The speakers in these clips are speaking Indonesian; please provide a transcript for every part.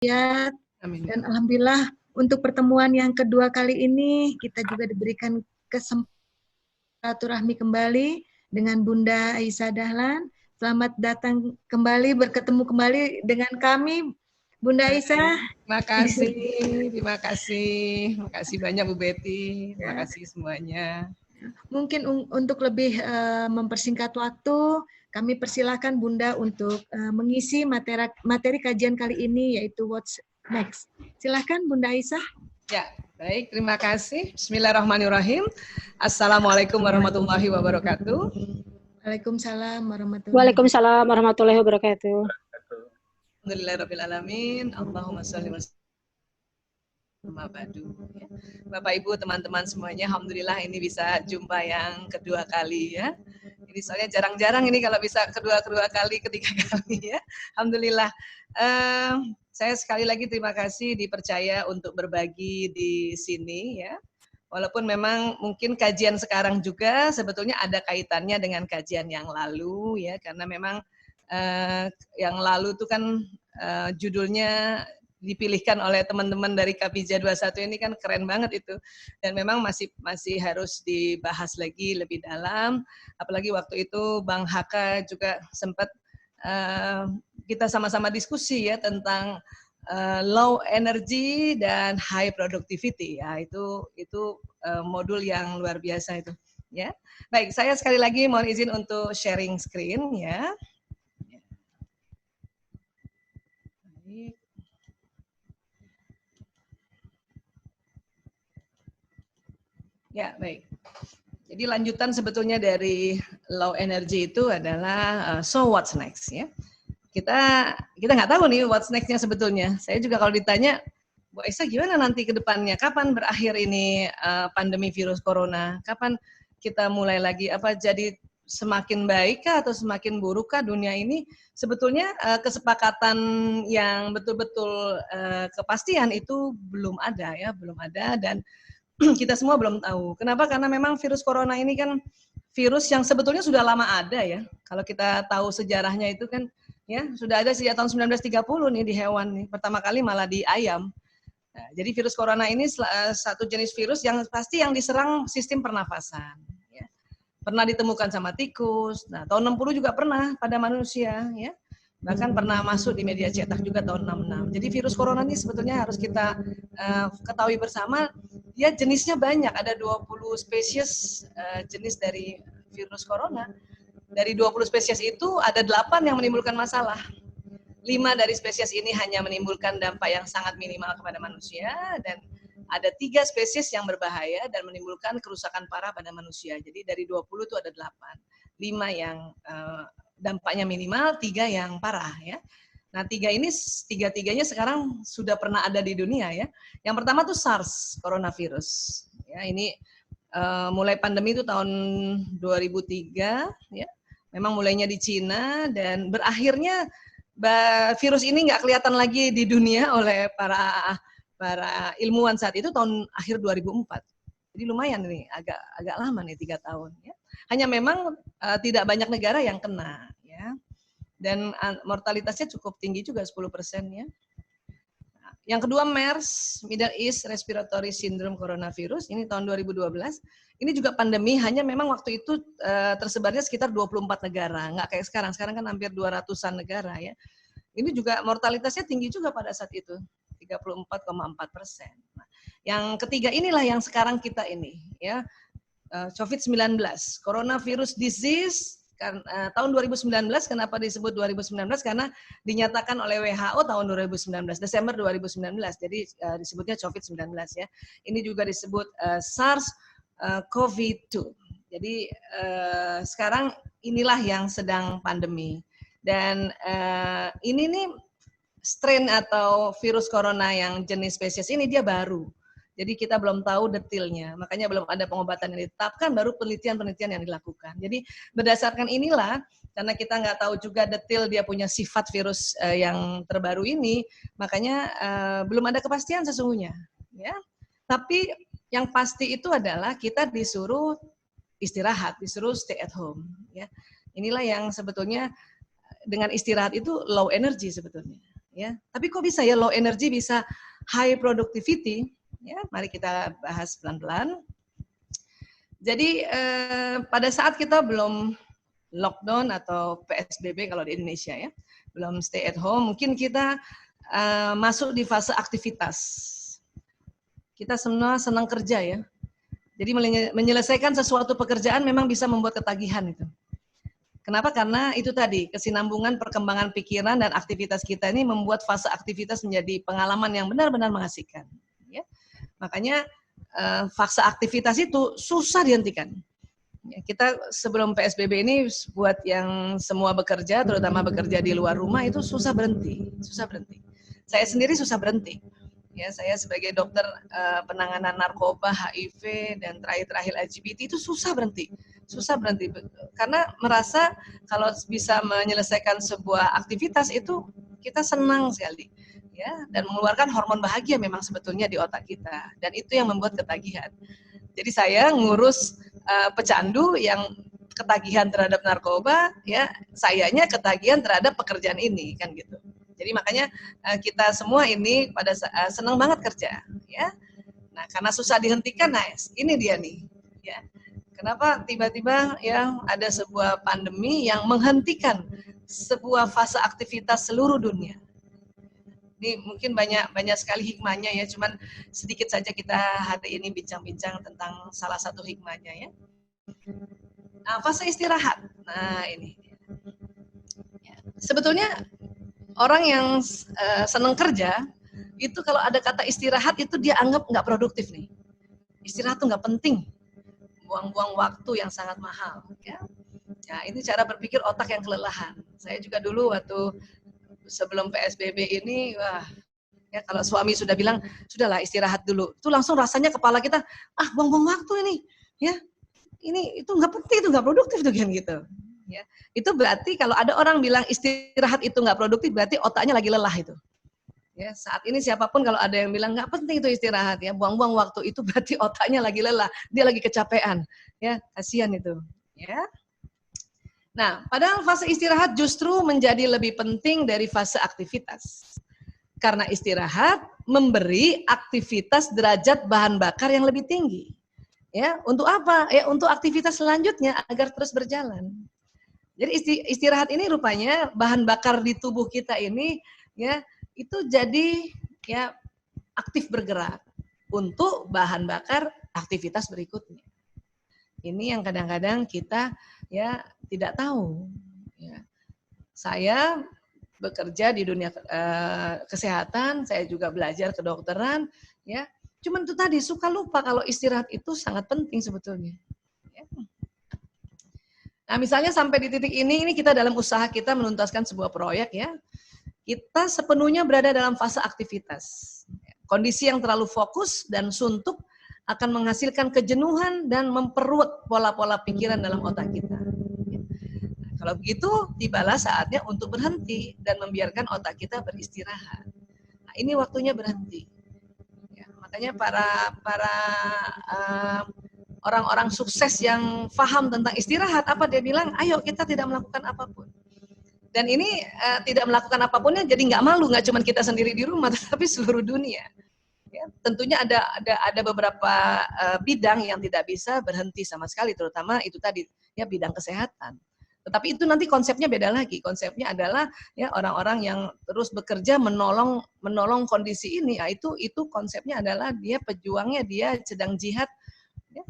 walafiat. Amin. Dan alhamdulillah untuk pertemuan yang kedua kali ini kita juga diberikan kesempatan silaturahmi kembali dengan Bunda Aisyah Dahlan. Selamat datang kembali, berketemu kembali dengan kami, Bunda Aisyah. Terima kasih, terima kasih banyak Bu Betty, terima kasih semuanya. Mungkin untuk lebih mempersingkat waktu, kami persilakan Bunda untuk mengisi materi kajian kali ini, yaitu What's Next. Silakan Bunda Aisyah. Ya, baik, terima kasih. Bismillahirrahmanirrahim. Assalamualaikum warahmatullahi wabarakatuh. Waalaikumsalam Waalaikumsalam warahmatullahi wabarakatuh. Alhamdulillahirrahmanirrahim. Allahumma sholli wa sallim. Bapak Ibu, teman-teman semuanya, alhamdulillah ini bisa jumpa yang kedua kali ya. Ini soalnya jarang-jarang ini kalau bisa kedua kali, ketiga kali ya. Alhamdulillah. Saya sekali lagi terima kasih dipercaya untuk berbagi di sini ya. Walaupun memang mungkin kajian sekarang juga sebetulnya ada kaitannya dengan kajian yang lalu ya, karena memang yang lalu itu kan judulnya dipilihkan oleh teman-teman dari Kapija 21 ini kan keren banget itu, dan memang masih harus dibahas lagi lebih dalam, apalagi waktu itu Bang Haka juga sempat kita sama-sama diskusi ya tentang low energy dan high productivity ya, itu modul yang luar biasa itu ya. Baik, saya sekali lagi mohon izin untuk sharing screen ya. Baik. Ya, baik. Jadi lanjutan sebetulnya dari low energy itu adalah so what's next ya. Kita nggak tahu nih what's next-nya sebetulnya. Saya juga kalau ditanya, Bu Aisyah gimana nanti ke depannya? Kapan berakhir ini pandemi virus corona? Kapan kita mulai lagi? Apa jadi semakin baik kah atau semakin buruk kah dunia ini? Sebetulnya kesepakatan yang betul-betul kepastian itu belum ada ya, belum ada, dan kita semua belum tahu. Kenapa? Karena memang virus corona ini kan virus yang sebetulnya sudah lama ada ya. Kalau kita tahu sejarahnya itu kan ya sudah ada sejak tahun 1930 nih di hewan nih. Pertama kali malah di ayam. Nah, jadi virus corona ini satu jenis virus yang pasti yang diserang sistem pernafasan. Ya. Pernah ditemukan sama tikus. Nah, tahun 60 juga pernah pada manusia ya. Bahkan pernah masuk di media cetak juga tahun 66. Jadi virus corona ini sebetulnya harus kita ketahui bersama, dia jenisnya banyak, ada 20 spesies jenis dari virus corona. Dari 20 spesies itu ada 8 yang menimbulkan masalah. 5 dari spesies ini hanya menimbulkan dampak yang sangat minimal kepada manusia, dan ada 3 spesies yang berbahaya dan menimbulkan kerusakan parah pada manusia. Jadi dari 20 itu ada 8. 5 yang dampaknya minimal, 3 yang parah ya. Nah, tiga-tiganya sekarang sudah pernah ada di dunia ya. Yang pertama tuh SARS, coronavirus. Ya, ini mulai pandemi itu tahun 2003 ya. Memang mulainya di Cina dan berakhirnya virus ini nggak kelihatan lagi di dunia oleh para ilmuwan saat itu tahun akhir 2004. Jadi lumayan nih, agak lama nih 3 tahun ya. Hanya memang tidak banyak negara yang kena ya. Dan mortalitasnya cukup tinggi juga 10% ya. Yang kedua MERS, Middle East Respiratory Syndrome Coronavirus, ini tahun 2012. Ini juga pandemi, hanya memang waktu itu tersebarnya sekitar 24 negara, nggak kayak sekarang. Sekarang kan hampir 200-an negara ya. Ini juga mortalitasnya tinggi juga pada saat itu, 34,4%. Nah, yang ketiga inilah yang sekarang kita ini ya, COVID-19, Coronavirus Disease. Tahun 2019, kenapa disebut 2019? Karena dinyatakan oleh WHO tahun 2019, Desember 2019, jadi disebutnya COVID-19 ya. Ini juga disebut SARS-CoV-2. Jadi sekarang inilah yang sedang pandemi. Dan ini nih strain atau virus corona yang jenis spesies ini dia baru. Jadi kita belum tahu detailnya, makanya belum ada pengobatan yang ditetapkan, baru penelitian-penelitian yang dilakukan. Jadi berdasarkan inilah, karena kita nggak tahu juga detail dia punya sifat virus yang terbaru ini, makanya belum ada kepastian sesungguhnya. Ya. Tapi yang pasti itu adalah kita disuruh istirahat, disuruh stay at home. Ya. Inilah yang sebetulnya dengan istirahat itu low energy sebetulnya. ya. Tapi kok bisa ya low energy bisa high productivity? Ya, mari kita bahas pelan-pelan. Jadi pada saat kita belum lockdown atau PSBB kalau di Indonesia ya, belum stay at home, mungkin kita masuk di fase aktivitas. Kita semua senang kerja ya. Jadi menyelesaikan sesuatu pekerjaan memang bisa membuat ketagihan itu. Kenapa? Karena itu tadi, kesinambungan perkembangan pikiran dan aktivitas kita ini membuat fase aktivitas menjadi pengalaman yang benar-benar mengasihkan. Ya. Makanya fase aktivitas itu susah dihentikan. Ya, kita sebelum PSBB ini buat yang semua bekerja, terutama bekerja di luar rumah itu susah berhenti. Saya sendiri susah berhenti. Ya, saya sebagai dokter penanganan narkoba, HIV, dan terakhir LGBT itu susah berhenti karena merasa kalau bisa menyelesaikan sebuah aktivitas itu kita senang sekali, ya, dan mengeluarkan hormon bahagia memang sebetulnya di otak kita, dan itu yang membuat ketagihan. Jadi saya ngurus pecandu yang ketagihan terhadap narkoba, ya, sayanya ketagihan terhadap pekerjaan ini kan gitu. Jadi makanya kita semua ini pada senang banget kerja, ya. Nah, karena susah dihentikan, nah ini dia nih, ya. Kenapa tiba-tiba ya ada sebuah pandemi yang menghentikan sebuah fase aktivitas seluruh dunia? Ini mungkin banyak sekali hikmahnya ya, cuman sedikit saja kita hari ini bincang-bincang tentang salah satu hikmahnya ya. Nah, fase istirahat. Nah, ini. Ya. Sebetulnya orang yang senang kerja, itu kalau ada kata istirahat itu dia anggap nggak produktif nih. Istirahat tuh nggak penting, buang-buang waktu yang sangat mahal. Ya. Nah, ini cara berpikir otak yang kelelahan. Saya juga dulu waktu sebelum PSBB ini, wah, ya kalau suami sudah bilang, sudahlah istirahat dulu, itu langsung rasanya kepala kita, buang-buang waktu ini, ya, ini itu nggak penting, itu nggak produktif tuh kan gitu. Ya, itu berarti kalau ada orang bilang istirahat itu nggak produktif, berarti otaknya lagi lelah itu. Ya, saat ini siapapun kalau ada yang bilang nggak penting itu istirahat, ya buang-buang waktu, itu berarti otaknya lagi lelah, dia lagi kecapean, ya kasihan itu. Ya. Nah, padahal fase istirahat justru menjadi lebih penting dari fase aktivitas, karena istirahat memberi aktivitas derajat bahan bakar yang lebih tinggi. Ya, untuk apa? Ya, untuk aktivitas selanjutnya agar terus berjalan. Jadi istirahat ini rupanya bahan bakar di tubuh kita ini ya itu jadi ya aktif bergerak untuk bahan bakar aktivitas berikutnya. Ini yang kadang-kadang kita ya tidak tahu. Ya. Saya bekerja di dunia kesehatan, saya juga belajar kedokteran, ya. Cuman itu tadi suka lupa kalau istirahat itu sangat penting sebetulnya. Ya. Nah, misalnya sampai di titik ini kita dalam usaha kita menuntaskan sebuah proyek ya. Kita sepenuhnya berada dalam fase aktivitas. Kondisi yang terlalu fokus dan suntuk akan menghasilkan kejenuhan dan memperruwet pola-pola pikiran dalam otak kita. Nah, kalau begitu, tibalah saatnya untuk berhenti dan membiarkan otak kita beristirahat. Nah, ini waktunya berhenti. Ya, makanya para orang-orang sukses yang paham tentang istirahat, apa dia bilang, ayo kita tidak melakukan apapun. Dan ini tidak melakukan apapunnya jadi nggak malu, nggak cuma kita sendiri di rumah, tetapi seluruh dunia. Ya, tentunya ada beberapa bidang yang tidak bisa berhenti sama sekali, terutama itu tadi ya bidang kesehatan. Tetapi itu nanti konsepnya beda lagi. Konsepnya adalah ya orang-orang yang terus bekerja menolong kondisi ini. Ya, itu konsepnya adalah dia pejuangnya, dia sedang jihad. Ya.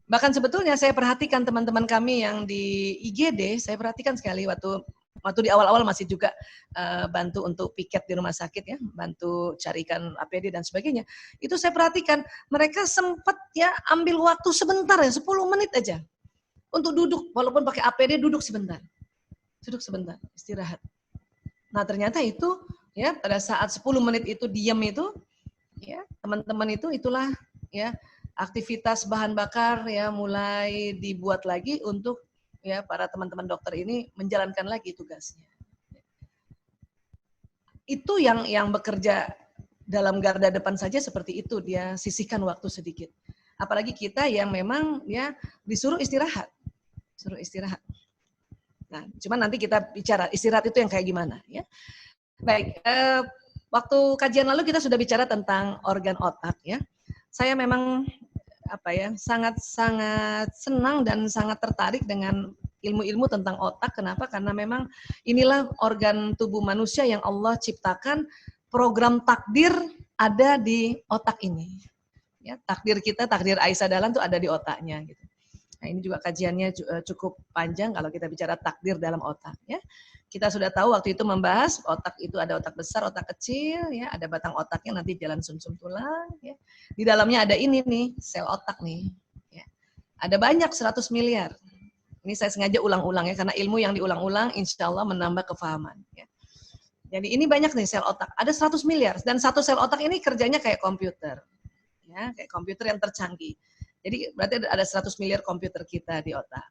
Bahkan sebetulnya saya perhatikan teman-teman kami yang di IGD, saya perhatikan sekali waktu di awal-awal masih juga bantu untuk piket di rumah sakit ya, bantu carikan APD dan sebagainya. Itu saya perhatikan mereka sempat ya ambil waktu sebentar ya, 10 menit aja untuk duduk, walaupun pakai APD duduk sebentar, istirahat. Nah ternyata itu ya pada saat 10 menit itu diam itu, ya teman-teman itulah ya aktivitas bahan bakar ya mulai dibuat lagi untuk ya para teman-teman dokter ini menjalankan lagi tugasnya. Itu yang bekerja dalam garda depan saja seperti itu, dia sisihkan waktu sedikit. Apalagi kita yang memang ya disuruh istirahat. Suruh istirahat. Nah, cuman nanti kita bicara istirahat itu yang kayak gimana ya. Baik, waktu kajian lalu kita sudah bicara tentang organ otak ya. Saya memang sangat senang dan sangat tertarik dengan ilmu-ilmu tentang otak. Kenapa? Karena memang inilah organ tubuh manusia yang Allah ciptakan, program takdir ada di otak ini. Ya, takdir kita, takdir Aisyah Dahlan itu ada di otaknya gitu. Nah, ini juga kajiannya cukup panjang kalau kita bicara takdir dalam otak ya. Kita sudah tahu waktu itu membahas otak itu ada otak besar, otak kecil ya, ada batang otaknya nanti jalan sumsum tulang ya. Di dalamnya ada ini nih, sel otak nih ya. Ada banyak 100 miliar. Ini saya sengaja ulang-ulang ya karena ilmu yang diulang-ulang insya Allah menambah kefahaman ya. Jadi ini banyak nih sel otak, ada 100 miliar dan satu sel otak ini kerjanya kayak komputer. Ya, kayak komputer yang tercanggih. Jadi berarti ada 100 miliar komputer kita di otak.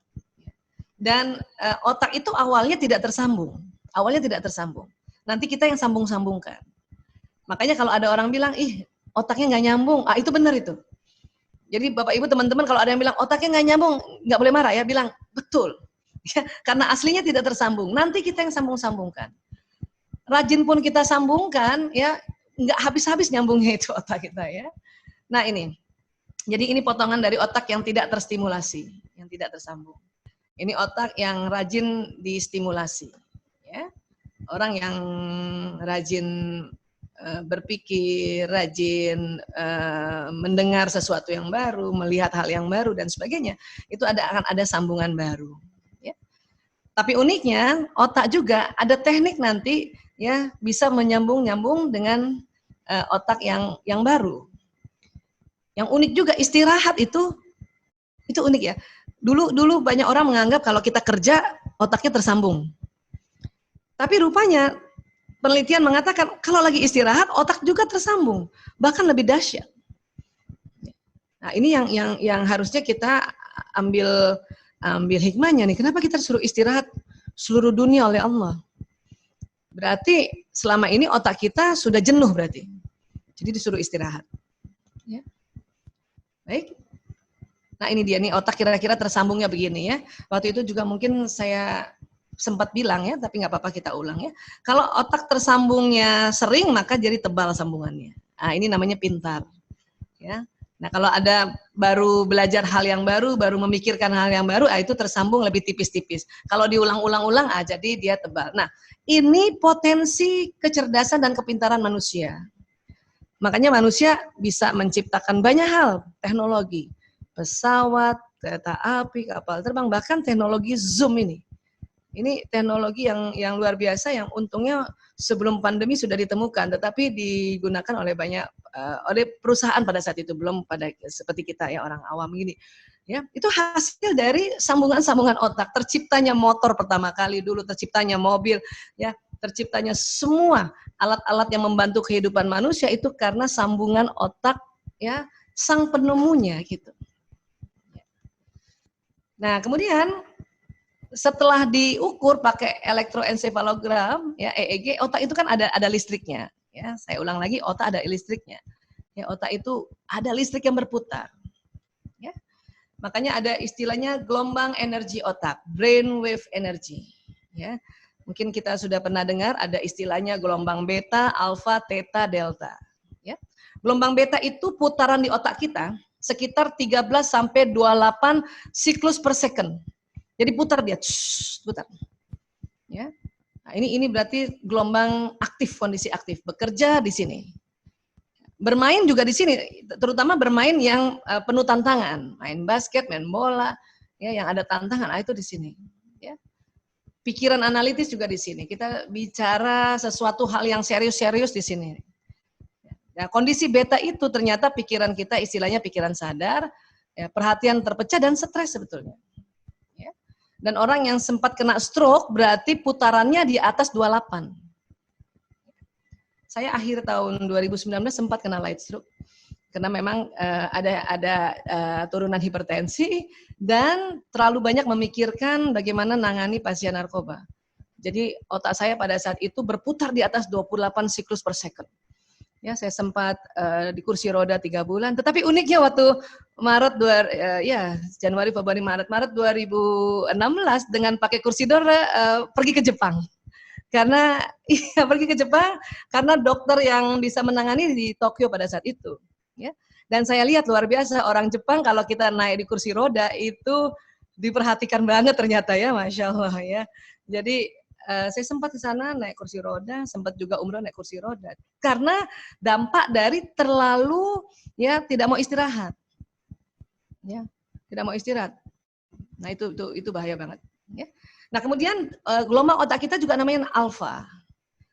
Dan otak itu awalnya tidak tersambung. Awalnya tidak tersambung. Nanti kita yang sambung-sambungkan. Makanya kalau ada orang bilang, ih otaknya nggak nyambung, itu benar itu. Jadi Bapak Ibu teman-teman kalau ada yang bilang otaknya nggak nyambung, nggak boleh marah ya, bilang betul. Ya, karena aslinya tidak tersambung. Nanti kita yang sambung-sambungkan. Rajin pun kita sambungkan, ya nggak habis-habis nyambungnya itu otak kita ya. Nah ini. Jadi ini potongan dari otak yang tidak terstimulasi, yang tidak tersambung. Ini otak yang rajin distimulasi. Ya. Orang yang rajin berpikir, rajin mendengar sesuatu yang baru, melihat hal yang baru dan sebagainya, itu akan ada sambungan baru. Ya. Tapi uniknya otak juga ada teknik nanti ya bisa menyambung-nyambung dengan otak yang baru. Yang unik juga istirahat itu unik ya. Dulu banyak orang menganggap kalau kita kerja otaknya tersambung. Tapi rupanya penelitian mengatakan kalau lagi istirahat otak juga tersambung, bahkan lebih dahsyat. Nah, ini yang harusnya kita ambil hikmahnya nih. Kenapa kita suruh istirahat seluruh dunia oleh Allah? Berarti selama ini otak kita sudah jenuh berarti. Jadi disuruh istirahat. Ya. Baik. Nah ini dia nih otak kira-kira tersambungnya begini ya. Waktu itu juga mungkin saya sempat bilang ya, tapi nggak apa-apa kita ulang ya. Kalau otak tersambungnya sering maka jadi tebal sambungannya. Nah ini namanya pintar. Ya. Nah kalau ada baru belajar hal yang baru, baru memikirkan hal yang baru, itu tersambung lebih tipis-tipis. Kalau diulang-ulang-ulang, jadi dia tebal. Nah ini potensi kecerdasan dan kepintaran manusia. Makanya manusia bisa menciptakan banyak hal, teknologi, pesawat, kereta api, kapal terbang, bahkan teknologi Zoom ini. Ini teknologi yang luar biasa yang untungnya sebelum pandemi sudah ditemukan, tetapi digunakan oleh oleh perusahaan pada saat itu, belum pada seperti kita ya orang awam gini. Ya, itu hasil dari sambungan-sambungan otak, terciptanya motor pertama kali dulu, terciptanya mobil, ya. Terciptanya semua alat-alat yang membantu kehidupan manusia itu karena sambungan otak ya sang penemunya gitu. Nah kemudian setelah diukur pakai elektroensefalogram ya EEG, otak itu kan ada listriknya. Ya saya ulang lagi, otak ada listriknya. Ya otak itu ada listrik yang berputar. Ya makanya ada istilahnya gelombang energi otak, brainwave energy. Ya. Mungkin kita sudah pernah dengar ada istilahnya gelombang beta, alfa, theta, delta. Ya. Gelombang beta itu putaran di otak kita sekitar 13 sampai 28 siklus per second. Jadi putar dia, putar. Ya. Nah, ini berarti gelombang aktif, kondisi aktif, bekerja di sini. Bermain juga di sini, terutama bermain yang penuh tantangan, main basket, main bola, ya yang ada tantangan, itu di sini. Ya. Pikiran analitis juga di sini. Kita bicara sesuatu hal yang serius-serius di sini. Nah, kondisi beta itu ternyata pikiran kita istilahnya pikiran sadar, ya, perhatian terpecah dan stres sebetulnya. Ya. Dan orang yang sempat kena stroke berarti putarannya di atas 28. Saya akhir tahun 2019 sempat kena light stroke. Karena memang ada turunan hipertensi dan terlalu banyak memikirkan bagaimana nangani pasien narkoba. Jadi otak saya pada saat itu berputar di atas 28 siklus per second. Ya, saya sempat di kursi roda 3 bulan. Tetapi uniknya waktu Januari, Februari, Maret 2016 dengan pakai kursi roda pergi ke Jepang. Karena pergi ke Jepang karena dokter yang bisa menangani di Tokyo pada saat itu, ya. Dan saya lihat luar biasa orang Jepang kalau kita naik di kursi roda itu diperhatikan banget ternyata ya, Masya Allah ya. Jadi saya sempat ke sana naik kursi roda, sempat juga umroh naik kursi roda. Karena dampak dari terlalu ya tidak mau istirahat, ya tidak mau istirahat. Nah itu bahaya banget. Ya. Nah kemudian gelombang otak kita juga namanya alfa.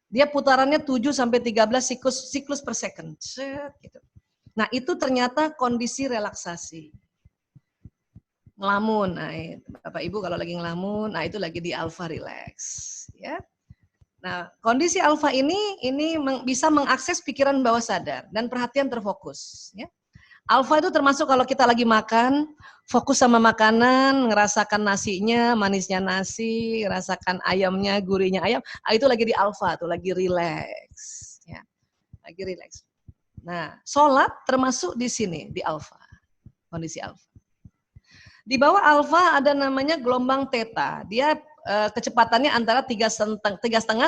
Dia putarannya 7 sampai 13 siklus per second. Gitu. Nah itu ternyata kondisi relaksasi. Ngelamun, nah Bapak Ibu kalau lagi ngelamun, nah itu lagi di alfa relax. Ya. Nah kondisi alfa ini bisa mengakses pikiran bawah sadar dan perhatian terfokus. Ya. Alfa itu termasuk kalau kita lagi makan, fokus sama makanan, ngerasakan nasinya, manisnya nasi, ngerasakan ayamnya, gurihnya ayam, itu lagi di alfa tuh, lagi rileks, ya, lagi rileks. Nah, sholat termasuk di sini, di alfa, kondisi alfa. Di bawah alfa ada namanya gelombang theta, dia kecepatannya antara 3,5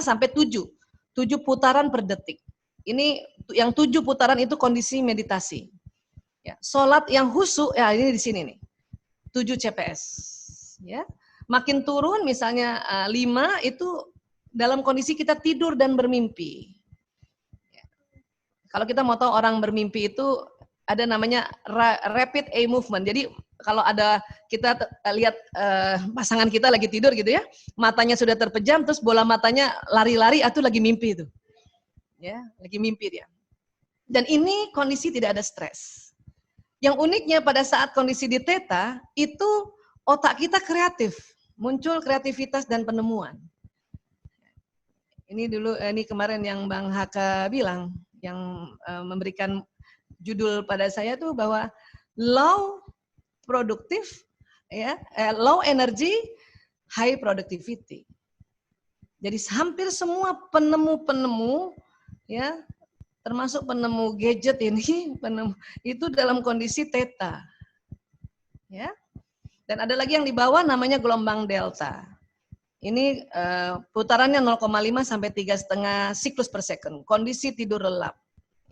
sampai 7 putaran per detik. Ini yang 7 putaran itu kondisi meditasi. Ya, sholat yang khusyuk ya ini di sini nih 7 CPS ya. Makin turun misalnya 5 itu dalam kondisi kita tidur dan bermimpi ya. Kalau kita mau tahu orang bermimpi itu ada namanya rapid eye movement. Jadi kalau ada kita lihat pasangan kita lagi tidur gitu ya, matanya sudah terpejam terus bola matanya lari-lari itu lagi mimpi itu ya, lagi mimpi dia. Dan ini kondisi tidak ada stres. Yang uniknya pada saat kondisi di theta, itu otak kita kreatif, muncul kreativitas dan penemuan. Ini dulu, ini kemarin yang Bang Haka bilang, yang memberikan judul pada saya tuh bahwa low produktif, ya, low energy, high productivity. Jadi hampir semua penemu-penemu, ya, termasuk penemu gadget ini, itu dalam kondisi theta. Ya. Dan ada lagi yang di bawah namanya gelombang delta. Ini putarannya 0,5 sampai 3,5 siklus per second. Kondisi tidur lelap.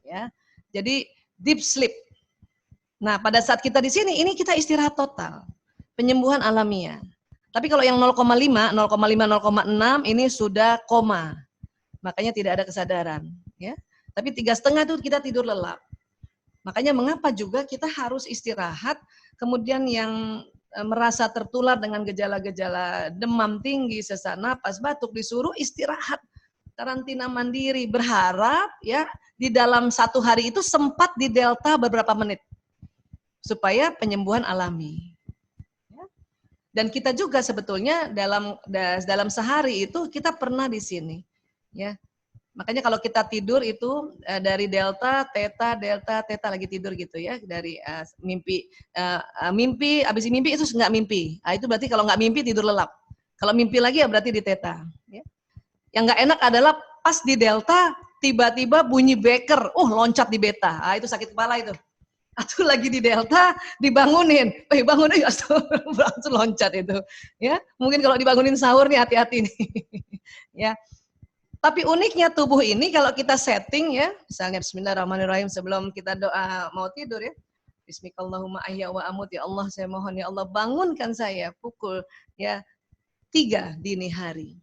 Ya. Jadi deep sleep. Nah, pada saat kita di sini, ini kita istirahat total. Penyembuhan alamiah. Tapi kalau yang 0,5, 0,6 ini sudah koma. Makanya tidak ada kesadaran. Ya. Tapi 3,5 itu kita tidur lelap. Makanya mengapa juga kita harus istirahat, kemudian yang merasa tertular dengan gejala-gejala demam tinggi, sesak napas, batuk, disuruh istirahat, karantina mandiri, berharap ya di dalam 1 hari itu sempat di delta beberapa menit, supaya penyembuhan alami. Dan kita juga sebetulnya dalam sehari itu kita pernah di sini, ya. Makanya kalau kita tidur itu dari delta, theta lagi tidur gitu ya, dari mimpi, habis mimpi itu nggak mimpi. Nah, itu berarti kalau nggak mimpi tidur lelap. Kalau mimpi lagi ya berarti di theta. Ya. Yang nggak enak adalah pas di delta tiba-tiba bunyi beker, loncat di beta. Ah itu sakit kepala itu. Atau lagi di delta dibangunin, bangunin langsung loncat itu. Ya, mungkin kalau dibangunin sahur nih hati-hati nih. Ya. Tapi uniknya tubuh ini kalau kita setting ya, misalnya bismillahirrahmanirrahim sebelum kita doa mau tidur ya. Bismillahirrahmanirrahim ahya wa amut, ya Allah saya mohon ya Allah bangunkan saya pukul ya 3 dini hari.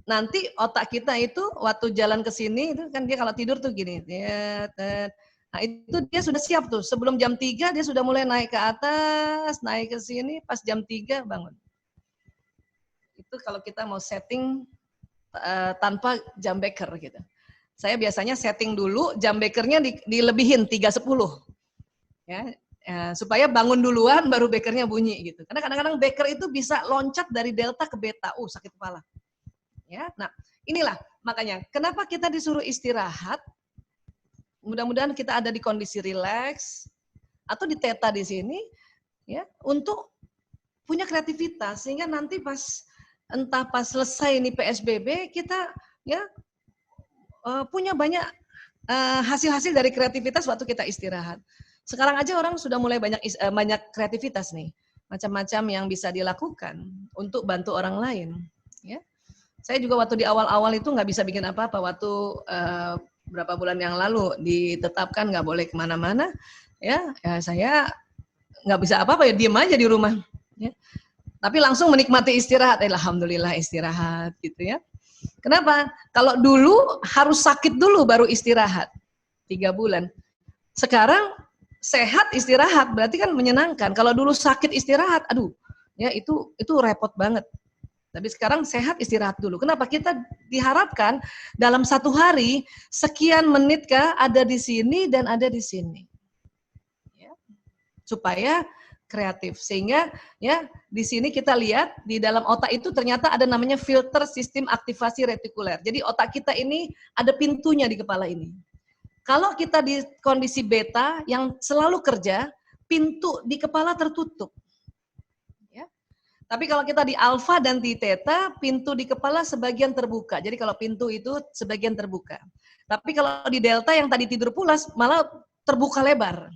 Nanti otak kita itu waktu jalan ke sini itu kan dia kalau tidur tuh gini. Nah itu dia sudah siap tuh. Sebelum jam 3 dia sudah mulai naik ke atas, naik ke sini, pas jam 3 bangun. Itu kalau kita mau setting tanpa jam beker gitu. Saya biasanya setting dulu jam bekernya dilebihin 3.10 ya, supaya bangun duluan baru bekernya bunyi gitu. Karena kadang-kadang beker itu bisa loncat dari delta ke beta, sakit kepala. Ya, nah inilah makanya kenapa kita disuruh istirahat. Mudah-mudahan kita ada di kondisi rileks atau di theta di sini ya untuk punya kreativitas sehingga nanti entah pas selesai ini PSBB kita ya punya banyak hasil-hasil dari kreativitas waktu kita istirahat. Sekarang aja orang sudah mulai banyak kreativitas nih, macam-macam yang bisa dilakukan untuk bantu orang lain. Ya, Saya juga waktu di awal-awal itu nggak bisa bikin apa-apa. Waktu berapa bulan yang lalu ditetapkan nggak boleh kemana-mana, ya saya nggak bisa apa-apa, ya diem aja di rumah. Ya. Tapi langsung menikmati istirahat. Alhamdulillah istirahat gitu ya. Kenapa? Kalau dulu harus sakit dulu baru istirahat 3 bulan. Sekarang sehat istirahat berarti kan menyenangkan. Kalau dulu sakit istirahat, aduh, ya itu repot banget. Tapi sekarang sehat istirahat dulu. Kenapa? Kita diharapkan dalam 1 hari sekian menit ada di sini dan ada di sini, ya. Supaya kreatif, sehingga ya di sini kita lihat di dalam otak itu ternyata ada namanya filter sistem aktivasi retikuler. Jadi otak kita ini ada pintunya di kepala ini. Kalau kita di kondisi beta yang selalu kerja, pintu di kepala tertutup. Ya. Tapi kalau kita di alfa dan di theta, pintu di kepala sebagian terbuka. Jadi kalau pintu itu sebagian terbuka. Tapi kalau di delta yang tadi tidur pulas malah terbuka lebar.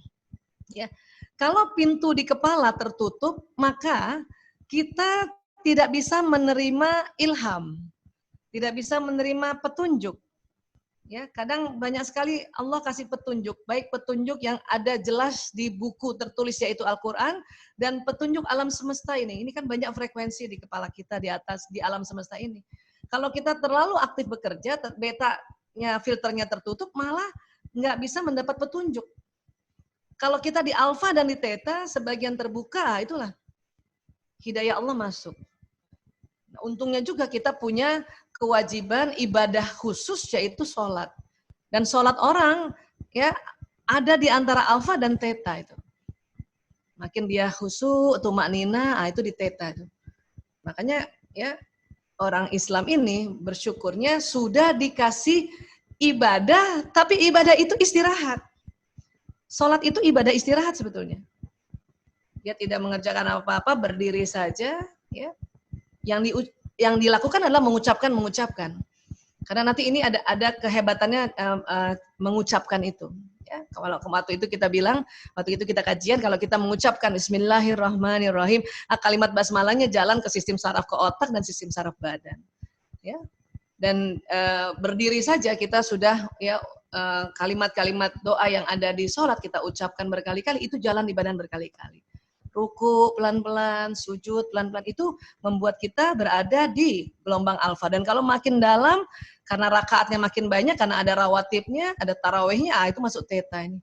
Ya. Kalau pintu di kepala tertutup, maka kita tidak bisa menerima ilham, tidak bisa menerima petunjuk. Ya, kadang banyak sekali Allah kasih petunjuk, baik petunjuk yang ada jelas di buku tertulis yaitu Al-Quran, dan petunjuk alam semesta ini. Ini kan banyak frekuensi di kepala kita di atas, di alam semesta ini. Kalau kita terlalu aktif bekerja, beta-nya, filternya tertutup, malah nggak bisa mendapat petunjuk. Kalau kita di alfa dan di theta, sebagian terbuka, itulah hidayah Allah masuk. Nah, untungnya juga kita punya kewajiban ibadah khusus, yaitu sholat. Dan sholat orang ya ada di antara alfa dan theta itu. Makin dia khusyuk, tumaknina, itu di theta itu. Makanya ya orang Islam ini bersyukurnya sudah dikasih ibadah, tapi ibadah itu istirahat. Sholat itu ibadah istirahat sebetulnya. Dia tidak mengerjakan apa-apa, berdiri saja. Ya. Yang dilakukan adalah mengucapkan. Karena nanti ini ada kehebatannya mengucapkan itu. Ya. Kalau waktu itu kita bilang, waktu itu kita kajian, kalau kita mengucapkan Bismillahirrahmanirrahim, kalimat basmalahnya jalan ke sistem saraf ke otak dan sistem saraf badan. Ya. Dan berdiri saja kita sudah ya kalimat-kalimat doa yang ada di sholat kita ucapkan berkali-kali, itu jalan di badan berkali-kali. Ruku pelan-pelan, sujud pelan-pelan, itu membuat kita berada di gelombang alfa. Dan kalau makin dalam, karena rakaatnya makin banyak, karena ada rawatibnya, ada tarawehnya, itu masuk theta ini.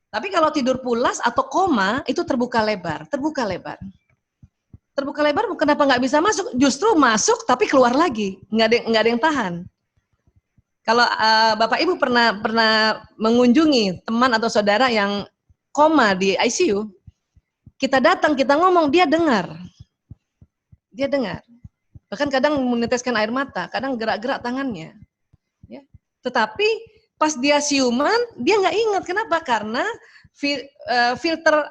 Tapi kalau tidur pulas atau koma, itu terbuka lebar. Terbuka lebar, kenapa nggak bisa masuk? Justru masuk tapi keluar lagi, nggak ada yang tahan. Kalau Bapak Ibu pernah mengunjungi teman atau saudara yang koma di ICU, kita datang, kita ngomong, dia dengar. Bahkan kadang meneteskan air mata, kadang gerak-gerak tangannya. Ya. Tetapi pas dia siuman, dia nggak ingat. Kenapa? Karena filter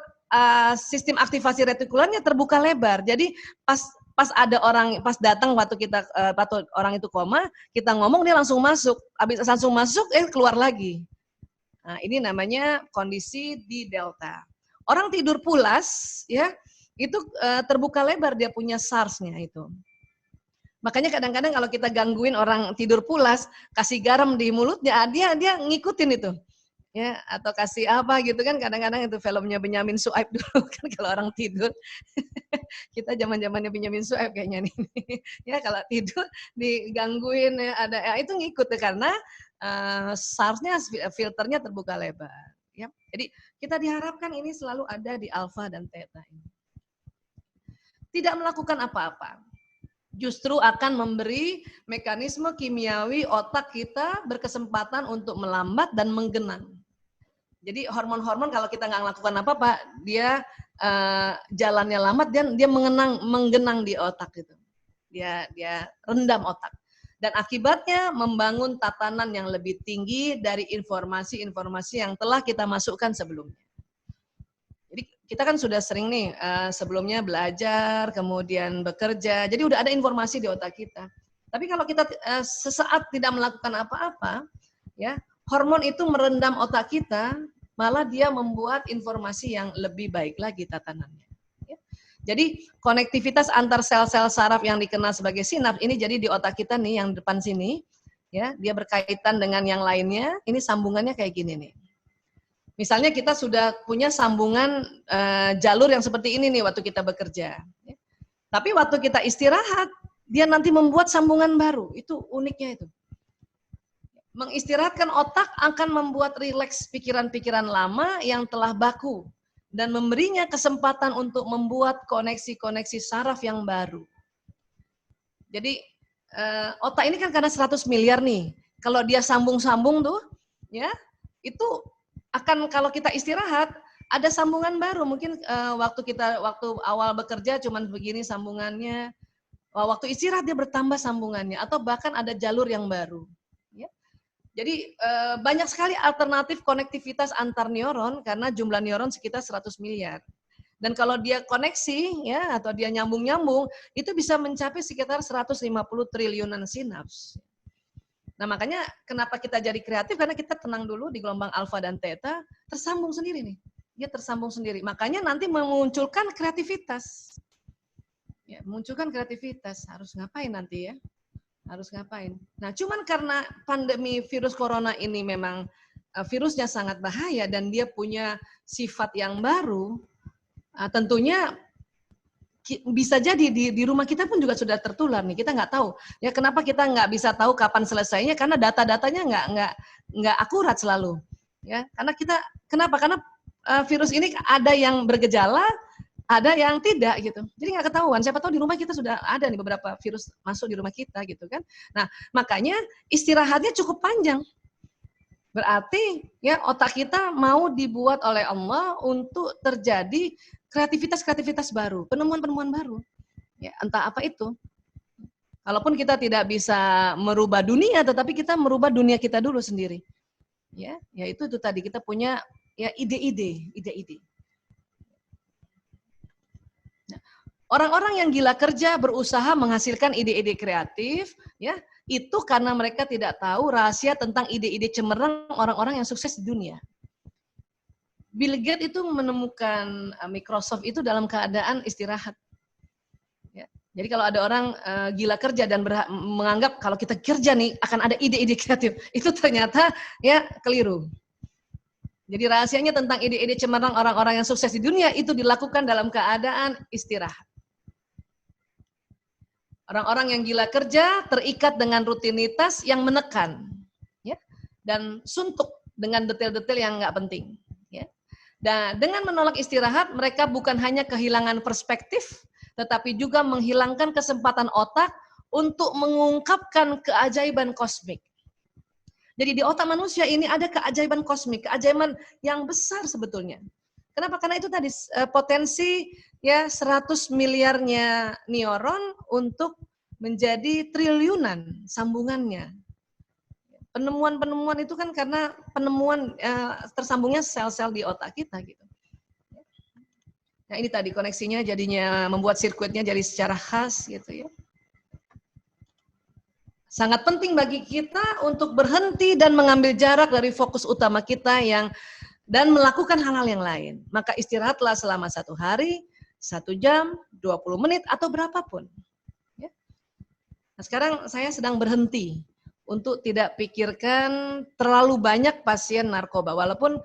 sistem aktivasi retikulernya terbuka lebar. Jadi pas ada orang, pas datang waktu orang itu koma, kita ngomong, dia langsung masuk. Habis langsung masuk, keluar lagi. Nah, ini namanya kondisi di delta. Orang tidur pulas, ya, itu terbuka lebar, dia punya SARS-nya itu. Makanya kadang-kadang kalau kita gangguin orang tidur pulas, kasih garam di mulutnya, dia ngikutin itu. Ya, atau kasih apa gitu kan, kadang-kadang itu filmnya Benyamin Suaib dulu kan, kalau orang tidur. Kita zaman-zamannya Benyamin Suaib kayaknya nih. Ya, kalau tidur digangguin ya, itu ngikut karena SARS-nya, filternya terbuka lebar. Ya. Jadi kita diharapkan ini selalu ada di alfa dan theta ini. Tidak melakukan apa-apa. Justru akan memberi mekanisme kimiawi otak kita berkesempatan untuk melambat dan menggenang. Jadi hormon-hormon kalau kita nggak melakukan apa-apa, dia jalannya lambat, dia menggenang di otak itu. Dia rendam otak. Dan akibatnya membangun tatanan yang lebih tinggi dari informasi-informasi yang telah kita masukkan sebelumnya. Jadi kita kan sudah sering nih sebelumnya belajar, kemudian bekerja, jadi udah ada informasi di otak kita. Tapi kalau kita sesaat tidak melakukan apa-apa, ya hormon itu merendam otak kita, malah dia membuat informasi yang lebih baik lagi tatanannya. Ya. Jadi konektivitas antar sel-sel saraf yang dikenal sebagai sinaps ini jadi di otak kita nih yang depan sini, ya, dia berkaitan dengan yang lainnya. Ini sambungannya kayak gini nih. Misalnya kita sudah punya sambungan jalur yang seperti ini nih waktu kita bekerja. Ya. Tapi waktu kita istirahat, dia nanti membuat sambungan baru. Itu uniknya itu. Mengistirahatkan otak akan membuat rileks pikiran-pikiran lama yang telah baku dan memberinya kesempatan untuk membuat koneksi-koneksi saraf yang baru. Jadi otak ini kan karena 100 miliar nih. Kalau dia sambung-sambung tuh, ya, itu akan kalau kita istirahat ada sambungan baru. Mungkin waktu awal bekerja cuman begini sambungannya. Waktu istirahat dia bertambah sambungannya atau bahkan ada jalur yang baru. Jadi banyak sekali alternatif konektivitas antar neuron karena jumlah neuron sekitar 100 miliar. Dan kalau dia koneksi ya atau dia nyambung-nyambung itu bisa mencapai sekitar 150 triliunan sinaps. Nah, makanya kenapa kita jadi kreatif karena kita tenang dulu di gelombang alfa dan theta, tersambung sendiri nih. Dia tersambung sendiri. Makanya nanti memunculkan kreativitas. Ya, munculkan kreativitas. Harus ngapain nanti ya? Harus ngapain. Nah, cuman karena pandemi virus corona ini memang virusnya sangat bahaya dan dia punya sifat yang baru, tentunya bisa jadi di rumah kita pun juga sudah tertular nih. Kita nggak tahu. Ya kenapa kita nggak bisa tahu kapan selesainya? Karena data-datanya nggak akurat selalu. Ya, kenapa? Karena virus ini ada yang bergejala, ada yang tidak gitu. Jadi nggak ketahuan. Siapa tahu di rumah kita sudah ada nih beberapa virus masuk di rumah kita gitu kan. Nah, makanya istirahatnya cukup panjang. Berarti ya otak kita mau dibuat oleh Allah untuk terjadi kreativitas baru, penemuan-penemuan baru. Ya, entah apa itu. Kalaupun kita tidak bisa merubah dunia, tetapi kita merubah dunia kita dulu sendiri. Ya itu tadi kita punya ya ide-ide. Orang-orang yang gila kerja berusaha menghasilkan ide-ide kreatif, ya itu karena mereka tidak tahu rahasia tentang ide-ide cemerlang orang-orang yang sukses di dunia. Bill Gates itu menemukan Microsoft itu dalam keadaan istirahat. Ya. Jadi kalau ada orang gila kerja dan menganggap kalau kita kerja nih akan ada ide-ide kreatif, itu ternyata ya keliru. Jadi rahasianya tentang ide-ide cemerlang orang-orang yang sukses di dunia itu dilakukan dalam keadaan istirahat. Orang-orang yang gila kerja terikat dengan rutinitas yang menekan, ya, dan suntuk dengan detail-detail yang nggak penting. Ya. Dan dengan menolak istirahat, mereka bukan hanya kehilangan perspektif, tetapi juga menghilangkan kesempatan otak untuk mengungkapkan keajaiban kosmik. Jadi di otak manusia ini ada keajaiban kosmik, keajaiban yang besar sebetulnya. Kenapa? Karena itu tadi potensi ya 100 miliarnya neuron untuk menjadi triliunan sambungannya. Penemuan-penemuan itu kan karena penemuan tersambungnya sel-sel di otak kita gitu. Nah ini tadi koneksinya jadinya membuat sirkuitnya jadi secara khas gitu ya. Sangat penting bagi kita untuk berhenti dan mengambil jarak dari fokus utama kita dan melakukan hal-hal yang lain. Maka istirahatlah selama 1 hari, 1 jam, 20 menit, atau berapapun. Ya. Nah, sekarang saya sedang berhenti untuk tidak pikirkan terlalu banyak pasien narkoba. Walaupun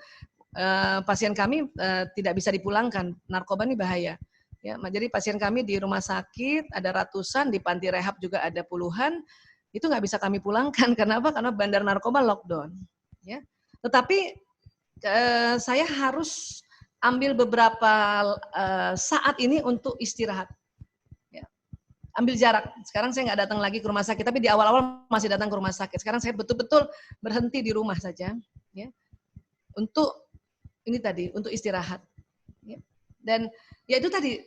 pasien kami tidak bisa dipulangkan, narkoba ini bahaya. Ya, jadi pasien kami di rumah sakit ada ratusan, di panti rehab juga ada puluhan, itu nggak bisa kami pulangkan. Kenapa? Karena bandar narkoba lockdown. Ya. Tetapi saya harus ambil beberapa saat ini untuk istirahat. Ya. Ambil jarak. Sekarang saya nggak datang lagi ke rumah sakit, tapi di awal-awal masih datang ke rumah sakit. Sekarang saya betul-betul berhenti di rumah saja. Ya. Untuk ini tadi, untuk istirahat. Ya. Dan ya itu tadi,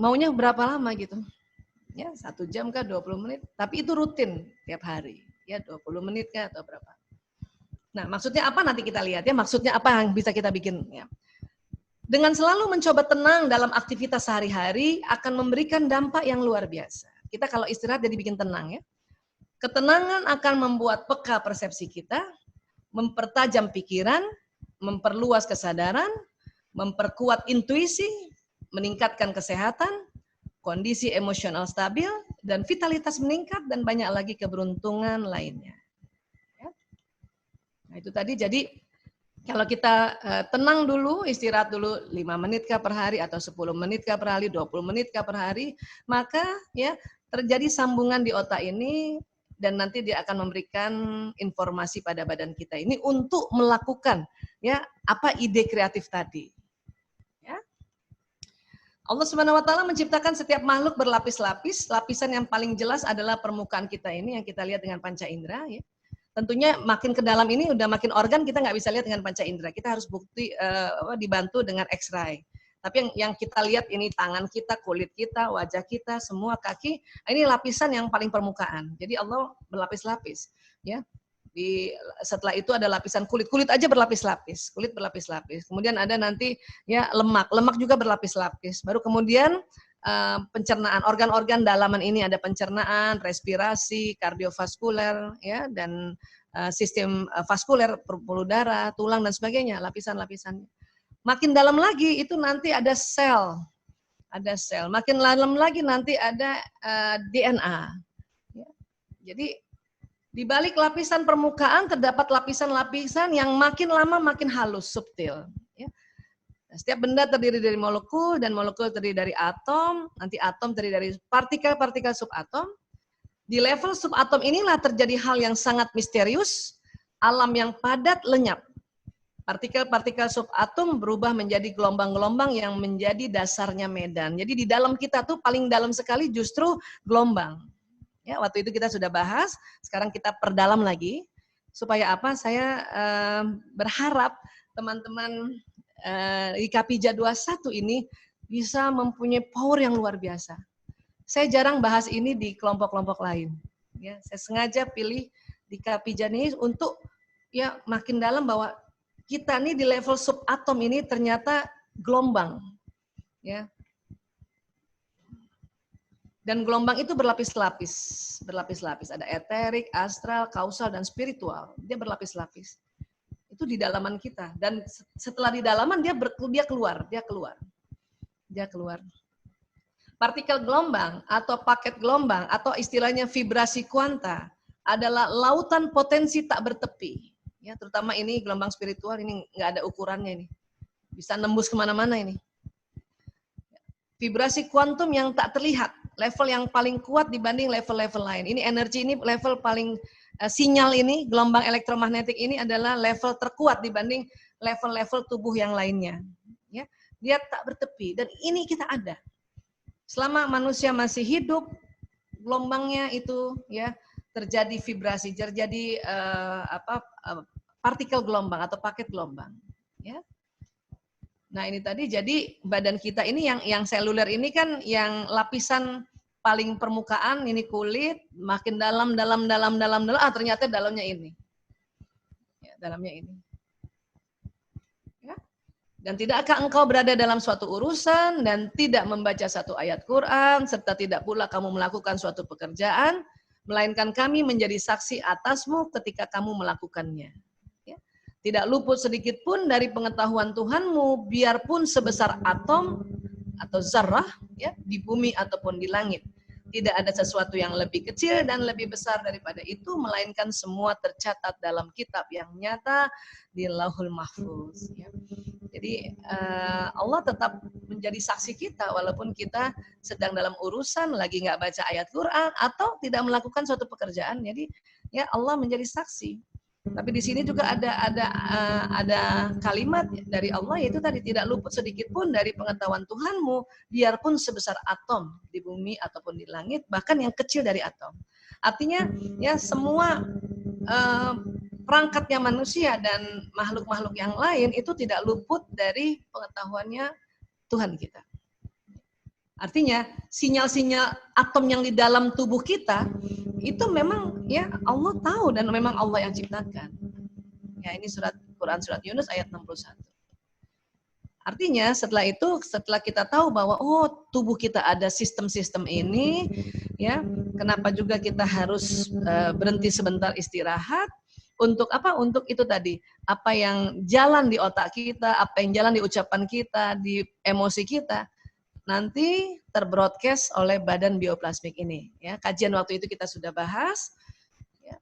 maunya berapa lama gitu. Ya, 1 jam kah, 20 menit. Tapi itu rutin tiap hari. Ya, 20 menit kah atau berapa. Nah, maksudnya apa nanti kita lihat ya, maksudnya apa yang bisa kita bikin ya. Dengan selalu mencoba tenang dalam aktivitas sehari-hari akan memberikan dampak yang luar biasa. Kita kalau istirahat jadi bikin tenang ya. Ketenangan akan membuat peka persepsi kita, mempertajam pikiran, memperluas kesadaran, memperkuat intuisi, meningkatkan kesehatan, kondisi emosional stabil, dan vitalitas meningkat, dan banyak lagi keberuntungan lainnya. Ya. Nah itu tadi, jadi kalau kita tenang dulu, istirahat dulu 5 menit kah per hari, atau 10 menit kah per hari, 20 menit kah per hari, maka ya terjadi sambungan di otak ini, dan nanti dia akan memberikan informasi pada badan kita ini untuk melakukan ya apa ide kreatif tadi. Ya. Allah Subhanahu wa taala menciptakan setiap makhluk berlapis-lapis. Lapisan yang paling jelas adalah permukaan kita ini yang kita lihat dengan panca indera ya. Tentunya makin ke dalam ini udah makin organ kita nggak bisa lihat dengan panca indera. Kita harus dibantu dengan X-ray. Tapi yang kita lihat ini tangan kita, kulit kita, wajah kita, semua kaki, ini lapisan yang paling permukaan. Jadi Allah berlapis-lapis, ya. Setelah itu ada lapisan kulit, kulit aja berlapis-lapis, kulit berlapis-lapis. Kemudian ada nanti ya lemak, lemak juga berlapis-lapis. Baru kemudian pencernaan, organ-organ dalaman ini ada pencernaan, respirasi, kardiovaskuler, ya, dan sistem vaskuler, pembuluh darah, tulang dan sebagainya, lapisan-lapisannya. Makin dalam lagi itu nanti ada sel, Makin dalam lagi nanti ada DNA. Ya. Jadi di balik lapisan permukaan terdapat lapisan-lapisan yang makin lama makin halus, subtil. Ya. Nah, setiap benda terdiri dari molekul, dan molekul terdiri dari atom, nanti atom terdiri dari partikel-partikel subatom. Di level subatom inilah terjadi hal yang sangat misterius, alam yang padat lenyap. Partikel-partikel subatom berubah menjadi gelombang-gelombang yang menjadi dasarnya medan. Jadi di dalam kita tuh paling dalam sekali justru gelombang. Ya, waktu itu kita sudah bahas, sekarang kita perdalam lagi. Supaya apa? Saya berharap teman-teman di Kapija 21 ini bisa mempunyai power yang luar biasa. Saya jarang bahas ini di kelompok-kelompok lain. Ya, saya sengaja pilih di Kapija ini untuk ya makin dalam bahwa kita nih di level subatom ini ternyata gelombang, ya. Dan gelombang itu berlapis-lapis, Ada eterik, astral, kausal, dan spiritual. Dia berlapis-lapis. Itu di dalaman kita. Dan setelah di dalaman dia keluar. Partikel gelombang atau paket gelombang atau istilahnya vibrasi kuanta adalah lautan potensi tak bertepi. Ya, terutama ini gelombang spiritual ini nggak ada ukurannya ini, bisa nembus kemana-mana ini. Vibrasi kuantum yang tak terlihat, level yang paling kuat dibanding level-level lain. Ini energi ini level paling sinyal ini, gelombang elektromagnetik ini adalah level terkuat dibanding level-level tubuh yang lainnya. Ya, dia tak bertepi dan ini kita ada. Selama manusia masih hidup, gelombangnya itu ya terjadi vibrasi, terjadi partikel gelombang atau paket gelombang. Ya. Nah ini tadi jadi badan kita ini yang seluler ini kan yang lapisan paling permukaan ini kulit, makin dalam, ternyata dalamnya ini. Ya, dalamnya ini. Ya. Dan tidakkah engkau berada dalam suatu urusan dan tidak membaca satu ayat Quran, serta tidak pula kamu melakukan suatu pekerjaan, melainkan kami menjadi saksi atasmu ketika kamu melakukannya. Tidak luput sedikit pun dari pengetahuan Tuhanmu, biarpun sebesar atom atau zarrah ya, di bumi ataupun di langit. Tidak ada sesuatu yang lebih kecil dan lebih besar daripada itu, melainkan semua tercatat dalam kitab yang nyata di Lauhul Mahfuz. Ya. Jadi Allah tetap menjadi saksi kita walaupun kita sedang dalam urusan, lagi nggak baca ayat Quran atau tidak melakukan suatu pekerjaan. Jadi ya Allah menjadi saksi. Tapi di sini juga ada kalimat dari Allah, yaitu tadi tidak luput sedikit pun dari pengetahuan Tuhanmu, biarpun sebesar atom di bumi ataupun di langit, bahkan yang kecil dari atom. Artinya ya semua perangkatnya manusia dan makhluk-makhluk yang lain itu tidak luput dari pengetahuannya Tuhan kita. Artinya sinyal-sinyal atom yang di dalam tubuh kita itu memang ya Allah tahu dan memang Allah yang ciptakan. Ya ini Quran surat Yunus ayat 61. Artinya setelah kita tahu bahwa oh tubuh kita ada sistem-sistem ini, ya kenapa juga kita harus berhenti sebentar istirahat untuk apa? Untuk itu tadi apa yang jalan di otak kita, apa yang jalan di ucapan kita, di emosi kita. nanti terbroadcast oleh Badan Bioplasmik ini. Ya, kajian waktu itu kita sudah bahas. Ya.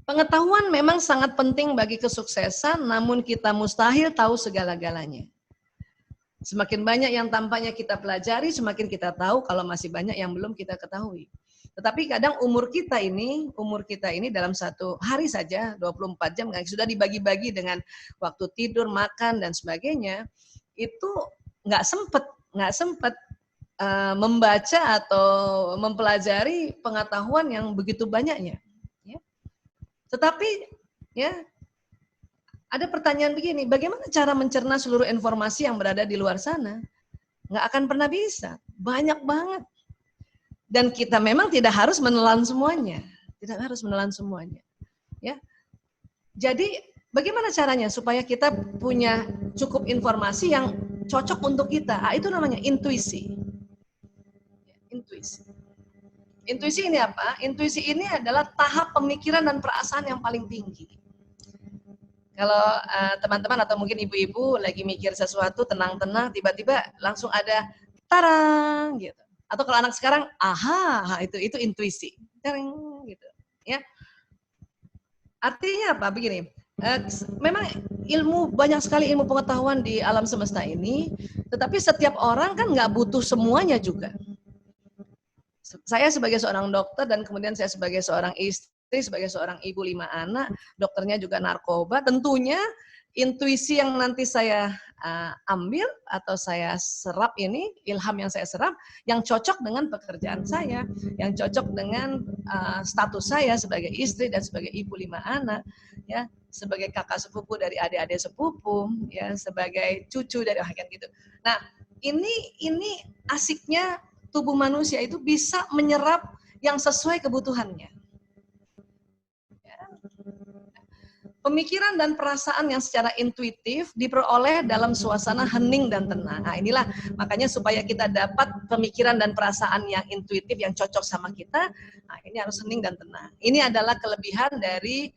Pengetahuan memang sangat penting bagi kesuksesan, namun kita mustahil tahu segala-galanya. Semakin banyak yang tampaknya kita pelajari, semakin kita tahu kalau masih banyak yang belum kita ketahui. Tetapi kadang umur kita ini dalam satu hari saja, 24 jam, sudah dibagi-bagi dengan waktu tidur, makan, dan sebagainya, itu nggak sempat membaca atau mempelajari pengetahuan yang begitu banyaknya. Ya. Tetapi ya ada pertanyaan begini, bagaimana cara mencerna seluruh informasi yang berada di luar sana? Nggak akan pernah bisa, banyak banget. Dan kita memang tidak harus menelan semuanya, Ya. Jadi bagaimana caranya supaya kita punya cukup informasi yang cocok untuk kita? Itu namanya intuisi. Intuisi ini apa? Intuisi ini adalah tahap pemikiran dan perasaan yang paling tinggi. Kalau teman-teman atau mungkin ibu-ibu lagi mikir sesuatu tenang-tenang, tiba-tiba langsung ada tarang gitu. Atau kalau anak sekarang, aha, itu intuisi, tarang gitu. Ya. Artinya apa? Begini, memang banyak sekali ilmu pengetahuan di alam semesta ini, tetapi setiap orang kan nggak butuh semuanya juga. Saya sebagai seorang dokter dan kemudian saya sebagai seorang istri, sebagai seorang ibu 5 anak, dokternya juga narkoba, tentunya intuisi yang nanti saya ambil atau saya serap ini, ilham yang saya serap, yang cocok dengan pekerjaan saya, yang cocok dengan status saya sebagai istri dan sebagai ibu 5 anak, ya, sebagai kakak sepupu dari adik-adik sepupu, ya, sebagai cucu dari kan gitu. Nah, ini asiknya tubuh manusia itu bisa menyerap yang sesuai kebutuhannya. Pemikiran dan perasaan yang secara intuitif diperoleh dalam suasana hening dan tenang. Nah, inilah makanya supaya kita dapat pemikiran dan perasaan yang intuitif, yang cocok sama kita, nah ini harus hening dan tenang. Ini adalah kelebihan dari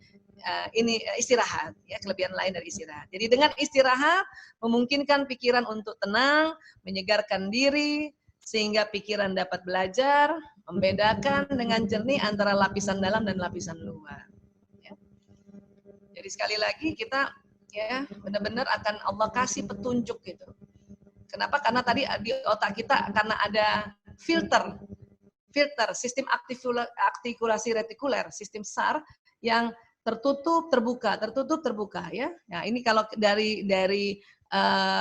istirahat, ya, kelebihan lain dari istirahat. Jadi dengan istirahat memungkinkan pikiran untuk tenang, menyegarkan diri, sehingga pikiran dapat belajar, membedakan dengan jernih antara lapisan dalam dan lapisan luar. Jadi sekali lagi kita ya benar-benar akan Allah kasih petunjuk gitu. Kenapa? Karena tadi di otak kita karena ada filter sistem artikulasi retikuler, sistem SAR yang tertutup terbuka ya. Nah, ini kalau dari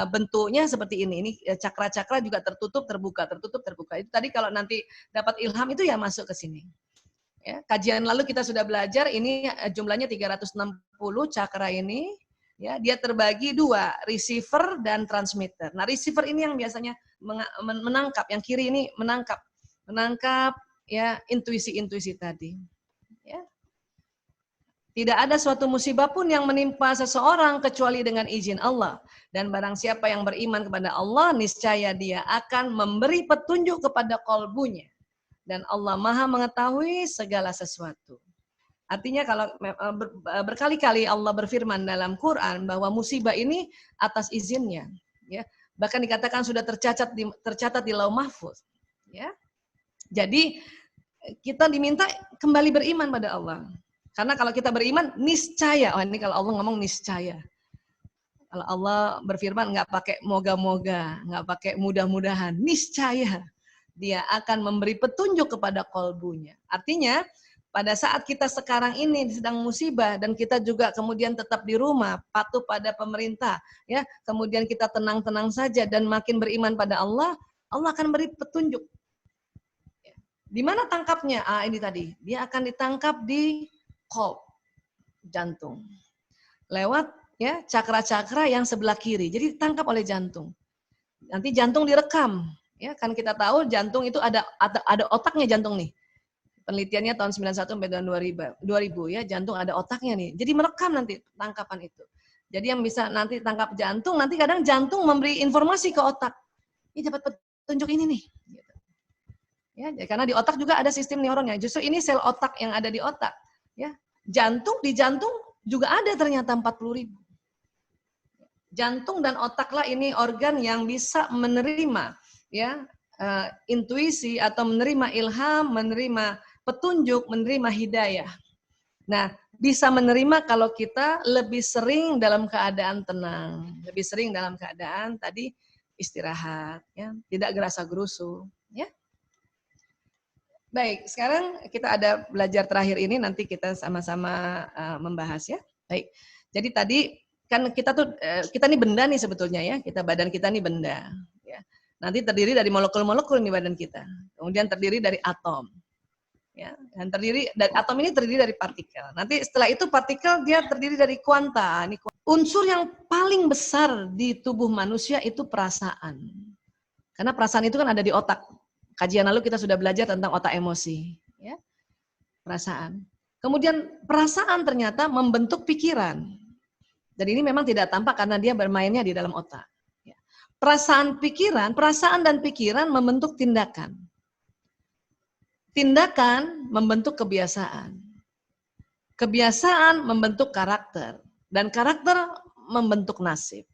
bentuknya seperti ini. Ini cakra-cakra juga tertutup terbuka. Itu tadi kalau nanti dapat ilham itu ya masuk ke sini. Ya, kajian lalu kita sudah belajar ini jumlahnya 360 cakra ini, ya, dia terbagi 2, receiver dan transmitter. Nah, receiver ini yang biasanya menangkap, yang kiri ini menangkap ya intuisi tadi. Ya. Tidak ada suatu musibah pun yang menimpa seseorang kecuali dengan izin Allah. Dan barang siapa yang beriman kepada Allah, niscaya dia akan memberi petunjuk kepada kolbunya. Dan Allah Maha mengetahui segala sesuatu. Artinya kalau berkali-kali Allah berfirman dalam Quran bahwa musibah ini atas izinnya, ya. Bahkan dikatakan sudah tercatat di Lauh Mahfuz, ya. Jadi kita diminta kembali beriman pada Allah. Karena kalau kita beriman niscaya, ini kalau Allah ngomong niscaya. Kalau Allah berfirman nggak pakai moga-moga, nggak pakai mudah-mudahan, niscaya dia akan memberi petunjuk kepada kolbunya. Artinya, pada saat kita sekarang ini sedang musibah dan kita juga kemudian tetap di rumah, patuh pada pemerintah, ya, kemudian kita tenang-tenang saja dan makin beriman pada Allah, Allah akan beri petunjuk. Di mana tangkapnya? Ini tadi, dia akan ditangkap di kolb, jantung. Lewat ya cakra-cakra yang sebelah kiri. Jadi ditangkap oleh jantung. Nanti jantung direkam. Ya, kan kita tahu jantung itu ada otaknya jantung nih. Penelitiannya tahun 91 sampai tahun 2000 ya, jantung ada otaknya nih. Jadi merekam nanti tangkapan itu. Jadi yang bisa nanti tangkap jantung, nanti kadang jantung memberi informasi ke otak. Ini dapat petunjuk ini nih. Ya, karena di otak juga ada sistem neuronnya. Justru ini sel otak yang ada di otak. Ya, di jantung juga ada ternyata 40.000. Jantung dan otaklah ini organ yang bisa menerima ya, intuisi atau menerima ilham, menerima petunjuk, menerima hidayah. Nah, bisa menerima kalau kita lebih sering dalam keadaan tenang, lebih sering dalam keadaan tadi istirahat, ya, tidak gerasa-gerusu, ya. Baik, sekarang kita ada belajar terakhir ini, nanti kita sama-sama membahas ya. Baik, jadi tadi kan kita tuh kita nih benda nih sebetulnya ya, badan kita nih benda, ya. Nanti terdiri dari molekul-molekul nih badan kita, kemudian terdiri dari atom. Ya, dan atom ini terdiri dari partikel. Nanti setelah itu partikel dia terdiri dari kuanta. Unsur yang paling besar di tubuh manusia itu perasaan. Karena perasaan itu kan ada di otak. Kajian lalu kita sudah belajar tentang otak emosi, ya. Perasaan. Kemudian perasaan ternyata membentuk pikiran. Dan ini memang tidak tampak karena dia bermainnya di dalam otak. Ya. Perasaan dan pikiran membentuk tindakan. Tindakan membentuk kebiasaan. Kebiasaan membentuk karakter. Dan karakter membentuk nasib.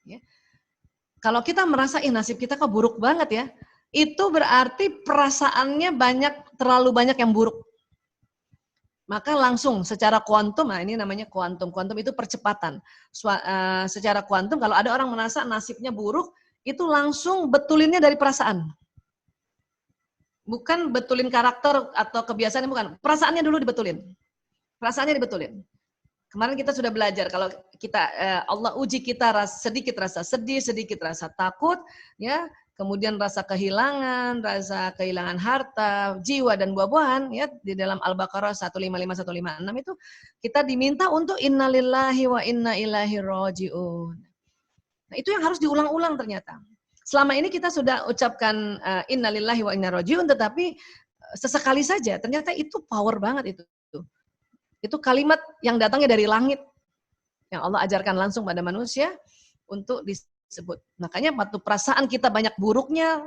Ya. Kalau kita merasa, nasib kita kok buruk banget ya, itu berarti perasaannya terlalu banyak yang buruk. Maka langsung secara kuantum, nah ini namanya kuantum. Kuantum itu percepatan. Secara kuantum kalau ada orang merasa nasibnya buruk, itu langsung betulinnya dari perasaan. Bukan betulin karakter atau kebiasaan, bukan. Perasaannya dulu dibetulin. Perasaannya dibetulin. Kemarin kita sudah belajar kalau kita Allah uji kita sedikit rasa sedih, sedikit rasa takut, ya, kemudian rasa kehilangan harta, jiwa dan buah-buahan, ya, di dalam Al-Baqarah 155 156 itu kita diminta untuk innalillahi wa inna ilaihi rajiun. Nah, itu yang harus diulang-ulang ternyata. Selama ini kita sudah ucapkan innalillahi wa inna rajiun, tetapi sesekali saja. Ternyata itu power banget itu. Itu kalimat yang datangnya dari langit. Yang Allah ajarkan langsung pada manusia untuk disebut. Makanya waktu perasaan kita banyak buruknya,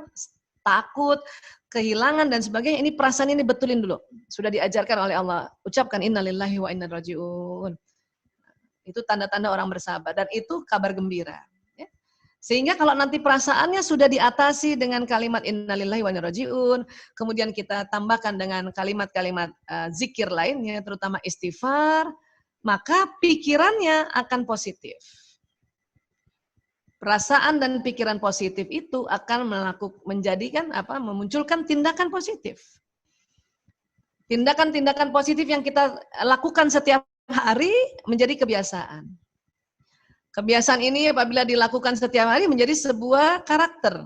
takut, kehilangan dan sebagainya, ini perasaan ini betulin dulu. Sudah diajarkan oleh Allah. Ucapkan innalillahi wa inna rajiun. Itu tanda-tanda orang bersabar. Dan itu kabar gembira. Sehingga kalau nanti perasaannya sudah diatasi dengan kalimat innalillahi wa inna rajiun, kemudian kita tambahkan dengan kalimat-kalimat zikir lainnya, terutama istighfar, maka pikirannya akan positif. Perasaan dan pikiran positif itu akan memunculkan tindakan positif. Tindakan-tindakan positif yang kita lakukan setiap hari menjadi kebiasaan. Kebiasaan ini apabila dilakukan setiap hari menjadi sebuah karakter,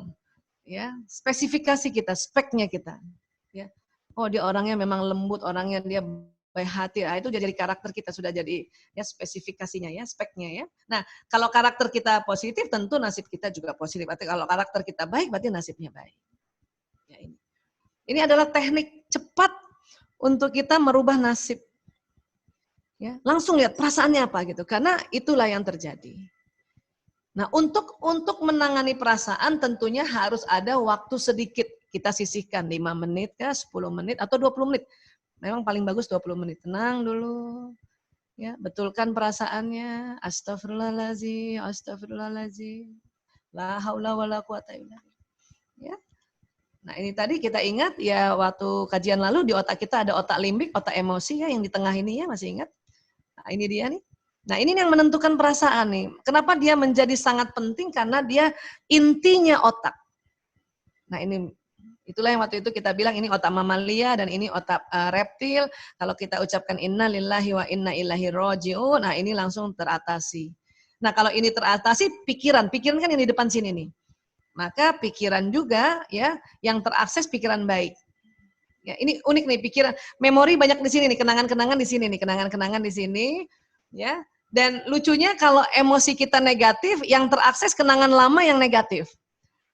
ya, spesifikasi kita, speknya kita, ya. Oh, dia orangnya memang lembut, orangnya dia baik hati, itu jadi karakter kita, sudah jadi ya spesifikasinya ya, speknya ya. Nah, kalau karakter kita positif, tentu nasib kita juga positif. Berarti kalau karakter kita baik, berarti nasibnya baik. Ya, ini adalah teknik cepat untuk kita merubah nasib. Ya, langsung lihat perasaannya apa gitu, karena itulah yang terjadi. Nah, untuk menangani perasaan tentunya harus ada waktu sedikit, kita sisihkan 5 menit kah, 10 menit atau 20 menit. Memang paling bagus 20 menit. Tenang dulu. Ya, betulkan perasaannya. Astagfirullahaladzim, astagfirullahaladzim. La haula wala quwata illa billah. Ya. Nah, ini tadi kita ingat ya, waktu kajian lalu di otak kita ada otak limbik, otak emosi ya, yang di tengah ini ya, masih ingat? Nah, ini dia nih. Nah, ini yang menentukan perasaan nih. Kenapa dia menjadi sangat penting? Karena dia intinya otak. Nah, itulah yang waktu itu kita bilang ini otak mamalia dan ini otak reptil. Kalau kita ucapkan inna lillahi wa inna ilaihi rajiun, nah ini langsung teratasi. Nah, kalau ini teratasi, pikiran kan yang di depan sini nih. Maka pikiran juga ya yang terakses pikiran baik. Ya, ini unik nih pikiran, memori banyak di sini nih, kenangan-kenangan di sini nih, kenangan-kenangan di sini, ya. Dan lucunya kalau emosi kita negatif, yang terakses kenangan lama yang negatif.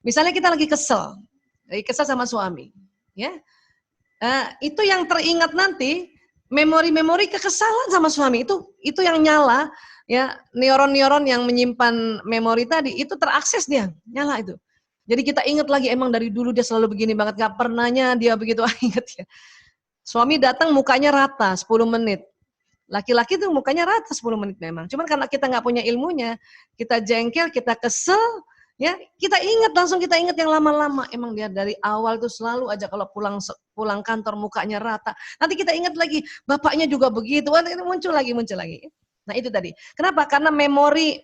Misalnya kita lagi kesel sama suami, ya. Itu yang teringat nanti memori-memori kekesalan sama suami itu yang nyala, ya, neuron-neuron yang menyimpan memori tadi itu terakses dia, nyala itu. Jadi kita ingat lagi, emang dari dulu dia selalu begini banget, gak pernahnya dia begitu, ingat ya. Suami datang mukanya rata 10 menit. Laki-laki tuh mukanya rata 10 menit memang. Cuman karena kita gak punya ilmunya, kita jengkel, kita kesel, Ya, kita ingat, langsung kita ingat yang lama-lama. Emang dia dari awal tuh selalu aja kalau pulang kantor mukanya rata. Nanti kita ingat lagi, bapaknya juga begitu. Muncul lagi. Nah, itu tadi. Kenapa? Karena memori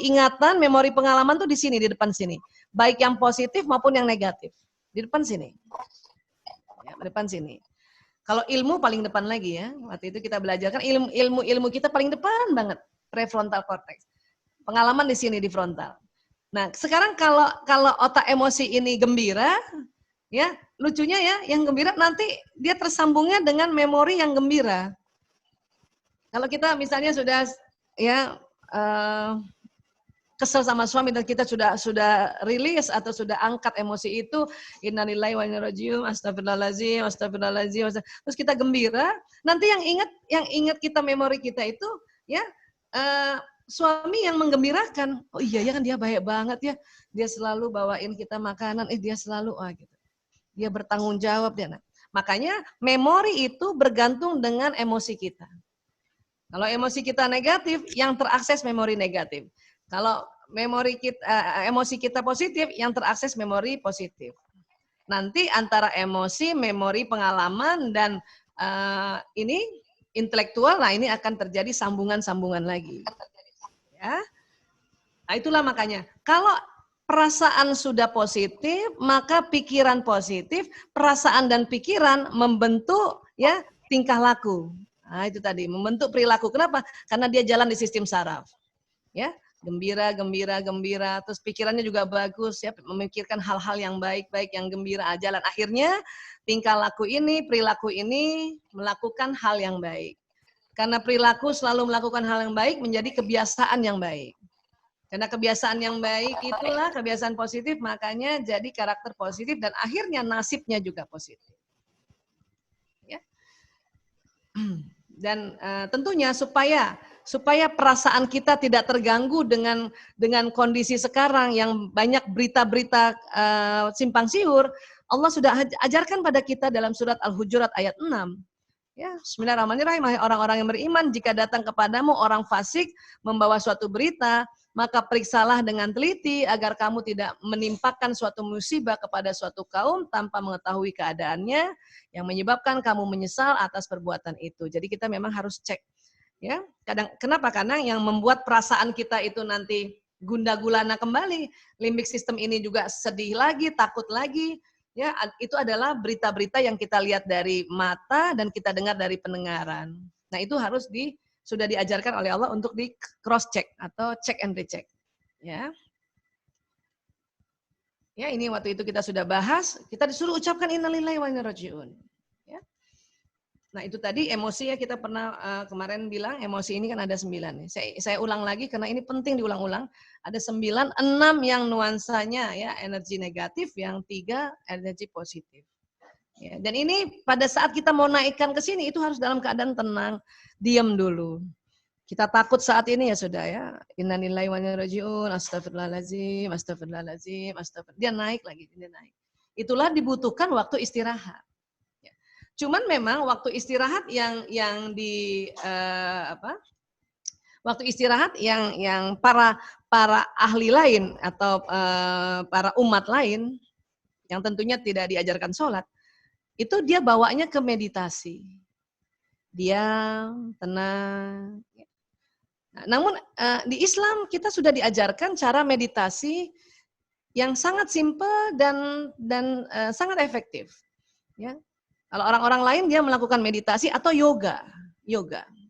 ingatan, memori pengalaman tuh di sini, di depan sini. Baik yang positif maupun yang negatif. Di depan sini. Ya, di depan sini. Kalau ilmu paling depan lagi ya. Waktu itu kita belajar kan ilmu kita paling depan banget, prefrontal cortex. Pengalaman di sini di frontal. Nah, sekarang kalau otak emosi ini gembira, ya lucunya ya, yang gembira nanti dia tersambungnya dengan memori yang gembira. Kalau kita misalnya sudah ya kesel sama suami dan kita sudah rilis atau sudah angkat emosi itu, innalillahi wa inna ilaihi raji'un, astagfirullahaladzim, terus kita gembira, nanti yang ingat kita memori kita itu ya suami yang menggembirakan. Oh iya ya kan dia baik banget ya. Dia selalu bawain kita makanan, dia selalu gitu. Dia bertanggung jawab dia. Nah, makanya memori itu bergantung dengan emosi kita. Kalau emosi kita negatif, yang terakses memori negatif. Kalau emosi kita positif, yang terakses memori positif. Nanti antara emosi, memori, pengalaman dan ini intelektual, nah ini akan terjadi sambungan-sambungan lagi. Ya. Nah, itulah makanya kalau perasaan sudah positif, maka pikiran positif, perasaan dan pikiran membentuk ya tingkah laku. Nah, itu tadi membentuk perilaku. Kenapa? Karena dia jalan di sistem saraf. Ya, gembira, terus pikirannya juga bagus ya, memikirkan hal-hal yang baik-baik, yang gembira, jalan. Akhirnya tingkah laku ini, perilaku ini melakukan hal yang baik. Karena perilaku selalu melakukan hal yang baik menjadi kebiasaan yang baik. Karena kebiasaan yang baik itulah kebiasaan positif, makanya jadi karakter positif dan akhirnya nasibnya juga positif. Ya. Dan tentunya supaya perasaan kita tidak terganggu dengan kondisi sekarang yang banyak berita-berita simpang siur, Allah sudah ajarkan pada kita dalam surat Al-Hujurat ayat 6. Ya, bismillahirrahmanirrahim, orang-orang yang beriman, jika datang kepadamu orang fasik membawa suatu berita, maka periksalah dengan teliti agar kamu tidak menimpakan suatu musibah kepada suatu kaum tanpa mengetahui keadaannya yang menyebabkan kamu menyesal atas perbuatan itu. Jadi kita memang harus cek. Ya, kenapa? Karena yang membuat perasaan kita itu nanti gundah gulana kembali, limbik sistem ini juga sedih lagi, takut lagi. Ya, itu adalah berita-berita yang kita lihat dari mata dan kita dengar dari pendengaran. Nah, itu harus sudah diajarkan oleh Allah untuk di cross check atau check and recheck. Ya. Ya, ini waktu itu kita sudah bahas, kita disuruh ucapkan innalillahi wa inna ilaihi raji'un. Ya. Nah, itu tadi emosi ya, kita pernah kemarin bilang emosi ini kan ada 9 nih. Saya ulang lagi karena ini penting diulang-ulang. Ada 9, 6 yang nuansanya ya energi negatif, yang 3 energi positif. Ya, dan ini pada saat kita mau naikkan ke sini itu harus dalam keadaan tenang, diam dulu. Kita takut saat ini ya sudah ya. Innalillahi wa inna ilaihi raji'un, astagfirullahaladzim, astagfirullahaladzim, astagfirullah. Dia naik lagi, dia naik. Itulah dibutuhkan waktu istirahat. Ya. Cuman memang waktu istirahat waktu istirahat yang para ahli lain atau para umat lain yang tentunya tidak diajarkan sholat, itu dia bawanya ke meditasi. Diam, tenang. Nah, namun di Islam kita sudah diajarkan cara meditasi yang sangat simpel dan sangat efektif. Ya. Kalau orang-orang lain dia melakukan meditasi atau yoga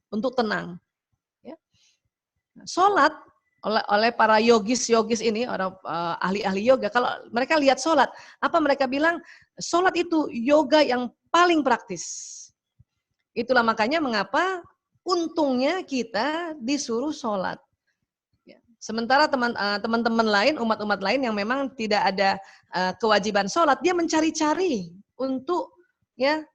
untuk tenang. Ya. Sholat oleh para yogis ini, orang ahli-ahli yoga, kalau mereka lihat sholat, apa mereka bilang? Sholat itu yoga yang paling praktis. Itulah makanya mengapa untungnya kita disuruh sholat. Ya. Sementara teman-teman lain, umat-umat lain yang memang tidak ada kewajiban sholat, dia mencari-cari untuk ya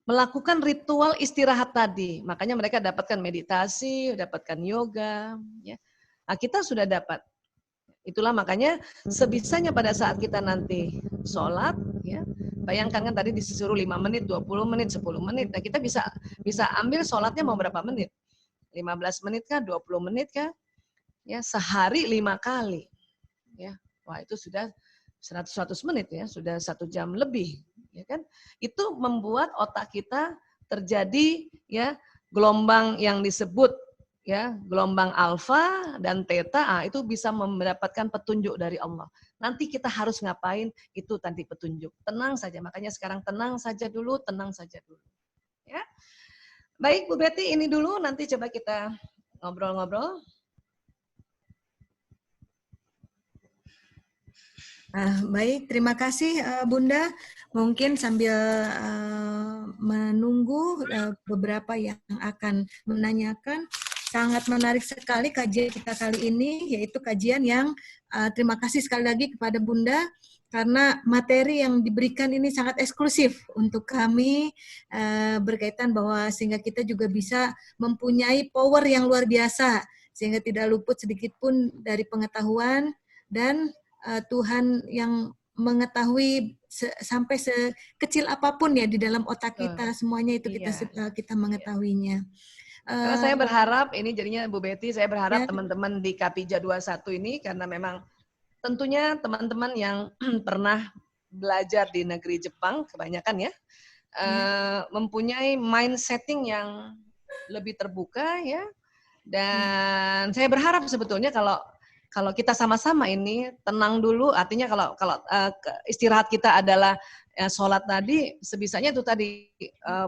melakukan ritual istirahat tadi. Makanya mereka dapatkan meditasi, dapatkan yoga. Ya. Nah, kita sudah dapat. Itulah makanya sebisanya pada saat kita nanti sholat, ya, bayangkan kan tadi disuruh 5 menit, 20 menit, 10 menit. Nah, kita bisa ambil sholatnya mau berapa menit? 15 menit kah? 20 menit kah? Ya, sehari 5 kali. Ya. Wah, itu sudah 100 menit ya, sudah 1 jam lebih, ya kan? Itu membuat otak kita terjadi ya gelombang yang disebut ya gelombang alfa dan theta, itu bisa mendapatkan petunjuk dari Allah. Nanti kita harus ngapain, itu nanti petunjuk. Tenang saja, makanya sekarang tenang saja dulu, tenang saja dulu. Ya. Baik Bu Betty, ini dulu, nanti coba kita ngobrol-ngobrol. Baik, terima kasih Bunda. Mungkin sambil menunggu beberapa yang akan menanyakan, sangat menarik sekali kajian kita kali ini, yaitu kajian yang terima kasih sekali lagi kepada Bunda, karena materi yang diberikan ini sangat eksklusif untuk kami, berkaitan bahwa sehingga kita juga bisa mempunyai power yang luar biasa, sehingga tidak luput sedikit pun dari pengetahuan, dan Tuhan yang mengetahui sampai sekecil apapun ya di dalam otak kita, semuanya itu kita mengetahuinya. Karena saya berharap ini jadinya Bu Betty, saya berharap teman-teman di Kapija 21 ini, karena memang tentunya teman-teman yang pernah belajar di negeri Jepang kebanyakan ya, mempunyai mind setting yang lebih terbuka ya, dan saya berharap sebetulnya kalau kita sama-sama ini tenang dulu, artinya kalau istirahat kita adalah sholat tadi, sebisanya itu tadi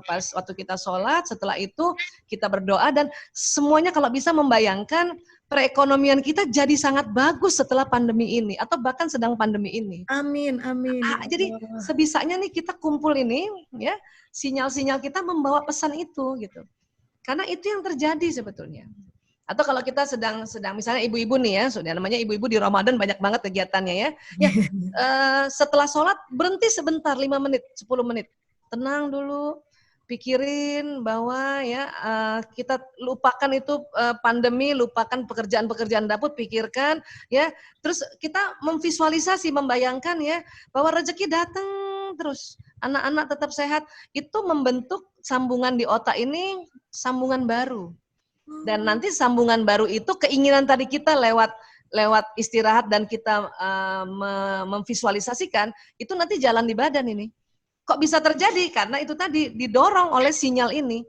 pas waktu kita sholat, setelah itu kita berdoa, dan semuanya kalau bisa membayangkan perekonomian kita jadi sangat bagus setelah pandemi ini, atau bahkan sedang pandemi ini. Amin, amin. Jadi sebisanya nih kita kumpul ini, ya sinyal-sinyal kita membawa pesan itu gitu, karena itu yang terjadi sebetulnya. Atau kalau kita sedang misalnya ibu-ibu nih ya, sudah namanya ibu-ibu di Ramadan banyak banget kegiatannya ya. Setelah sholat berhenti sebentar, 5 menit, 10 menit. Tenang dulu, pikirin bahwa ya kita lupakan itu pandemi, lupakan pekerjaan-pekerjaan dapur, pikirkan ya. Terus kita memvisualisasi, membayangkan ya bahwa rezeki datang terus. Anak-anak tetap sehat, itu membentuk sambungan di otak ini, sambungan baru. Dan nanti sambungan baru itu keinginan tadi kita lewat istirahat dan kita memvisualisasikan, itu nanti jalan di badan ini. Kok bisa terjadi? Karena itu tadi didorong oleh sinyal ini.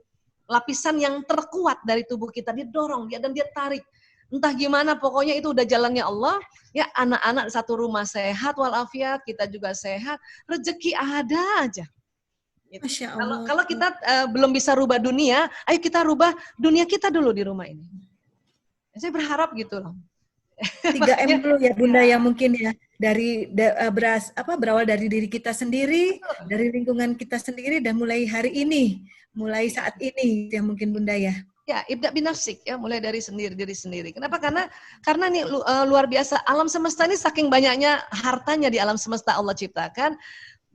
Lapisan yang terkuat dari tubuh kita didorong dia dan dia tarik. Entah gimana, pokoknya itu udah jalannya Allah. Ya anak-anak satu rumah sehat walafiat, kita juga sehat, rezeki ada aja. Masya Allah. Kalau kita belum bisa rubah dunia, ayo kita rubah dunia kita dulu di rumah ini. Saya berharap gitu loh. 3M dulu ya Bunda ya, mungkin ya, dari berawal dari diri kita sendiri, dari lingkungan kita sendiri, dan mulai hari ini, mulai saat ini yang mungkin Bunda ya. Ya, ibda binafsik ya, mulai dari diri sendiri. Kenapa? Karena nih luar biasa, alam semesta ini saking banyaknya hartanya di alam semesta Allah ciptakan.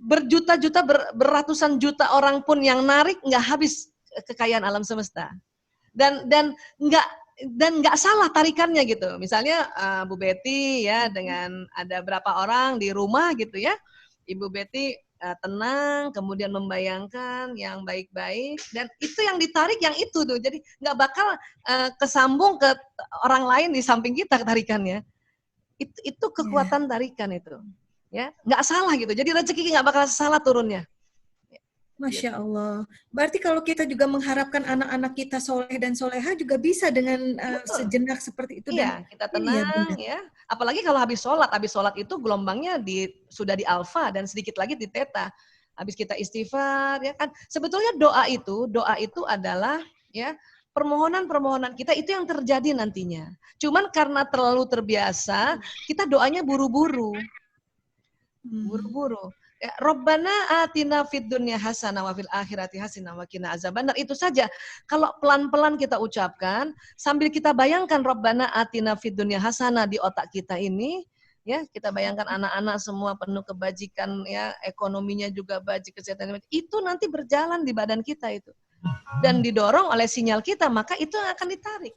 Berjuta-juta, beratusan juta orang pun yang narik nggak habis kekayaan alam semesta, dan nggak salah tarikannya gitu. Misalnya Bu Betty ya dengan ada berapa orang di rumah gitu ya, Ibu Betty tenang, kemudian membayangkan yang baik-baik, dan itu yang ditarik yang itu tuh, jadi nggak bakal kesambung ke orang lain di samping kita tarikannya. Itu kekuatan tarikan itu. Ya, nggak salah gitu. Jadi rezeki nggak bakal salah turunnya. Masya Allah. Berarti kalau kita juga mengharapkan anak-anak kita soleh dan soleha juga bisa dengan sejenak seperti itu. Iya, kita tenang ya. Apalagi kalau habis sholat itu gelombangnya sudah di alfa dan sedikit lagi di theta. Habis kita istighfar ya kan. Sebetulnya doa itu adalah ya permohonan kita itu yang terjadi nantinya. Cuman karena terlalu terbiasa, kita doanya buru-buru. Ya, Rabbana atina fid dunya hasanah wa fil akhirati hasanah wa qina azabannar. Itu saja. Kalau pelan-pelan kita ucapkan sambil kita bayangkan Rabbana atina fid dunya hasanah di otak kita ini, ya, kita bayangkan anak-anak semua penuh kebajikan ya, ekonominya juga baik, kesehatan itu nanti berjalan di badan kita itu. Dan didorong oleh sinyal kita, maka itu yang akan ditarik.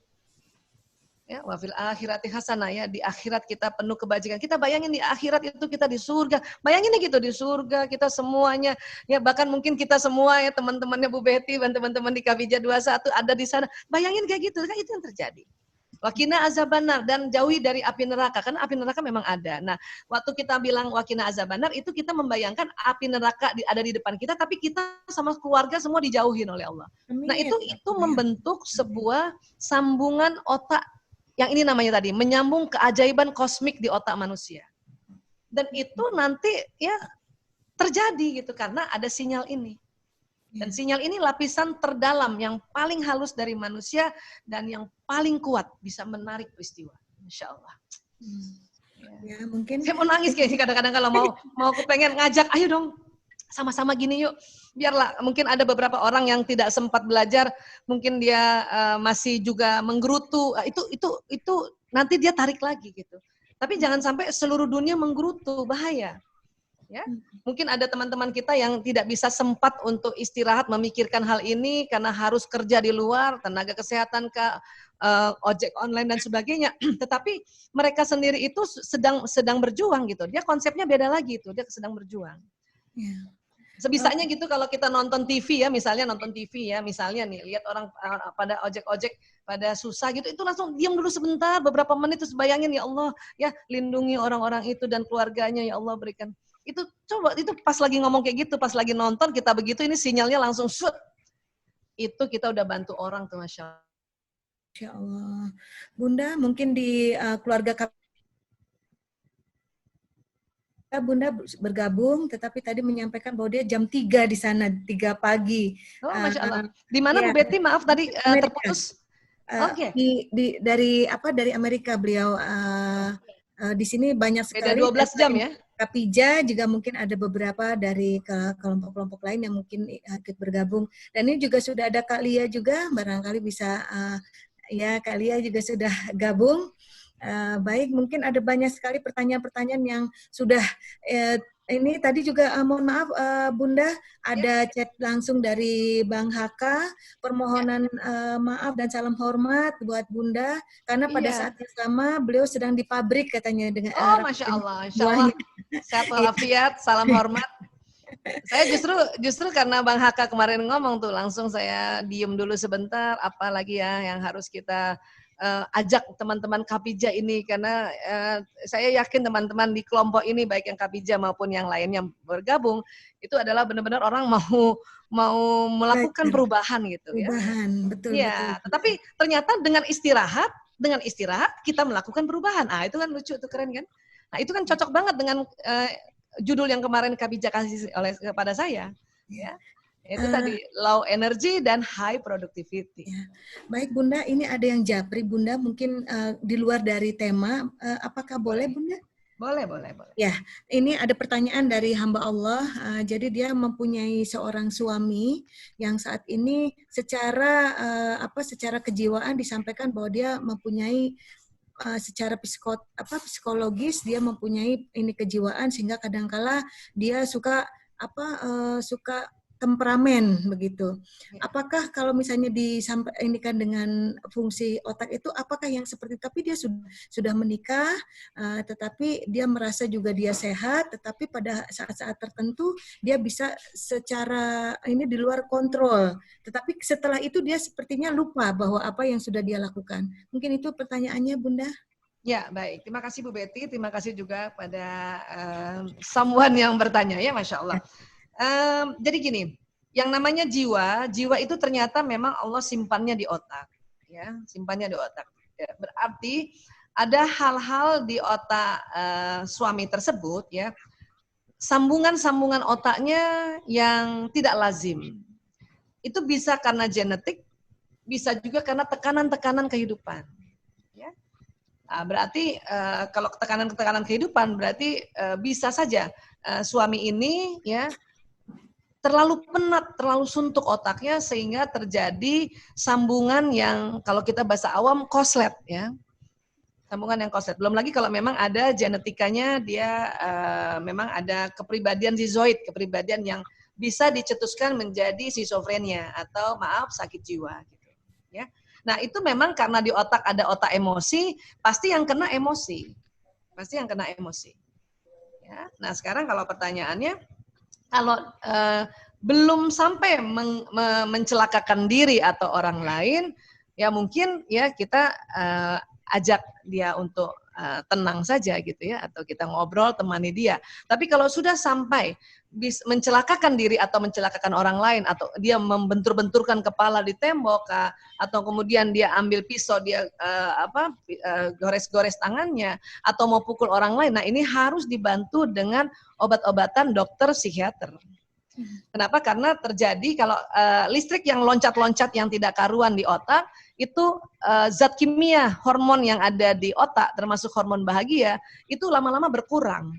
Ya, wafil akhirati hasanah ya, di akhirat kita penuh kebajikan. Kita bayangin di akhirat itu kita di surga. Bayangin gitu di surga kita semuanya ya, bahkan mungkin kita semua ya teman-temannya Bu Betty dan teman-teman di Kapija 21 ada di sana. Bayangin kayak gitu, kan itu yang terjadi. Wakina azabannar, dan jauhi dari api neraka, karena api neraka memang ada. Nah, waktu kita bilang wakina azabannar, itu kita membayangkan api neraka ada di depan kita, tapi kita sama keluarga semua dijauhin oleh Allah. Nah, itu membentuk sebuah sambungan otak, yang ini namanya tadi, menyambung keajaiban kosmik di otak manusia. Dan itu nanti ya terjadi gitu, karena ada sinyal ini. Dan sinyal ini lapisan terdalam yang paling halus dari manusia dan yang paling kuat bisa menarik peristiwa. Insya Allah. Ya, mungkin. Saya mau nangis kayaknya kadang-kadang kalau mau aku pengen ngajak, ayo dong sama-sama gini yuk. Biarlah, mungkin ada beberapa orang yang tidak sempat belajar, mungkin dia masih juga menggerutu. Itu nanti dia tarik lagi gitu. Tapi jangan sampai seluruh dunia menggerutu, bahaya. Ya, mungkin ada teman-teman kita yang tidak bisa sempat untuk istirahat memikirkan hal ini karena harus kerja di luar, tenaga kesehatan ojek online dan sebagainya. Tetapi mereka sendiri itu sedang berjuang gitu. Dia konsepnya beda lagi itu, dia sedang berjuang. Ya. Sebisanya gitu kalau kita nonton TV ya, misalnya nonton TV ya, misalnya nih lihat orang pada ojek-ojek pada susah gitu, itu langsung diam dulu sebentar, beberapa menit, terus bayangin, ya Allah, ya lindungi orang-orang itu dan keluarganya, ya Allah berikan. Itu coba, itu pas lagi ngomong kayak gitu, pas lagi nonton kita begitu, ini sinyalnya langsung shoot. Itu kita udah bantu orang tuh, Masya Allah. Masya Allah. Bunda, mungkin di keluarga Bunda bergabung, tetapi tadi menyampaikan bahwa dia jam 3 di sana, 3 pagi. Oh, Masya Allah. Di mana ya, Bu Betty? Maaf tadi terputus. Oke. Dari Amerika beliau. Di sini banyak sekali. Beda 12 jam ya? Kapija juga mungkin ada beberapa dari kelompok-kelompok lain yang mungkin ikut bergabung. Dan ini juga sudah ada Kak Lia juga, barangkali bisa ya Kak Lia juga sudah gabung. Baik, mungkin ada banyak sekali pertanyaan-pertanyaan yang sudah ini tadi juga mohon maaf Bunda, ada chat langsung dari Bang Haka, permohonan maaf dan salam hormat buat Bunda, karena pada saat yang sama beliau sedang di pabrik katanya dengan Masya Allah, Insya Allah, sehat walafiat, salam hormat. Saya justru karena Bang Haka kemarin ngomong tuh, langsung saya diem dulu sebentar, apalagi ya yang harus kita ajak teman-teman Kapija ini, karena saya yakin teman-teman di kelompok ini baik yang Kapija maupun yang lain yang bergabung itu adalah benar-benar orang mau melakukan perubahan gitu. Perubahan, ya. Betul. Tetapi ternyata dengan istirahat kita melakukan perubahan. Itu kan lucu tuh, keren kan? Nah, itu kan cocok banget dengan judul yang kemarin Kapija kasih kepada saya. Ya. Itu tadi low energy dan high productivity. Ya. Baik Bunda, ini ada yang japri Bunda, mungkin di luar dari tema, apakah boleh Bunda? Boleh. Ya, ini ada pertanyaan dari hamba Allah. Jadi dia mempunyai seorang suami yang saat ini secara kejiwaan disampaikan bahwa dia mempunyai secara psikologis dia mempunyai ini kejiwaan, sehingga kadangkala dia suka temperamen begitu. Apakah kalau misalnya disampaikan dengan fungsi otak itu, apakah yang seperti, tapi dia sudah menikah, tetapi dia merasa juga dia sehat, tetapi pada saat-saat tertentu dia bisa secara ini di luar kontrol. Tetapi setelah itu dia sepertinya lupa bahwa apa yang sudah dia lakukan. Mungkin itu pertanyaannya Bunda. Ya, baik. Terima kasih Bu Betty. Terima kasih juga pada someone yang bertanya ya, Masya Allah. Jadi gini, yang namanya jiwa itu ternyata memang Allah simpannya di otak, ya, simpannya di otak. Ya, berarti ada hal-hal di otak suami tersebut, ya, sambungan-sambungan otaknya yang tidak lazim. Itu bisa karena genetik, bisa juga karena tekanan-tekanan kehidupan. Ya. Nah, berarti kalau tekanan-tekanan kehidupan berarti bisa saja suami ini ya terlalu penat, terlalu suntuk otaknya sehingga terjadi sambungan yang kalau kita bahasa awam koslet ya. Sambungan yang koslet. Belum lagi kalau memang ada genetikanya dia memang ada kepribadian zizoid, kepribadian yang bisa dicetuskan menjadi skizofrenia atau sakit jiwa gitu ya. Nah, itu memang karena di otak ada otak emosi, pasti yang kena emosi. Pasti yang kena emosi. Ya. Nah, sekarang kalau pertanyaannya, kalau belum sampai mencelakakan diri atau orang lain, ya mungkin ya kita ajak dia untuk tenang saja gitu ya, atau kita ngobrol, temani dia. Tapi kalau sudah sampai mencelakakan diri atau mencelakakan orang lain, atau dia membentur-benturkan kepala di tembok, atau kemudian dia ambil pisau, dia gores-gores tangannya, atau mau pukul orang lain, nah ini harus dibantu dengan obat-obatan dokter psikiater. Kenapa? Karena terjadi kalau listrik yang loncat-loncat yang tidak karuan di otak, itu zat kimia, hormon yang ada di otak, termasuk hormon bahagia, itu lama-lama berkurang.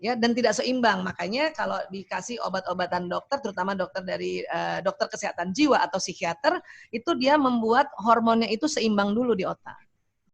Ya, dan tidak seimbang. Makanya kalau dikasih obat-obatan dokter, terutama dokter dari dokter kesehatan jiwa atau psikiater, itu dia membuat hormonnya itu seimbang dulu di otak.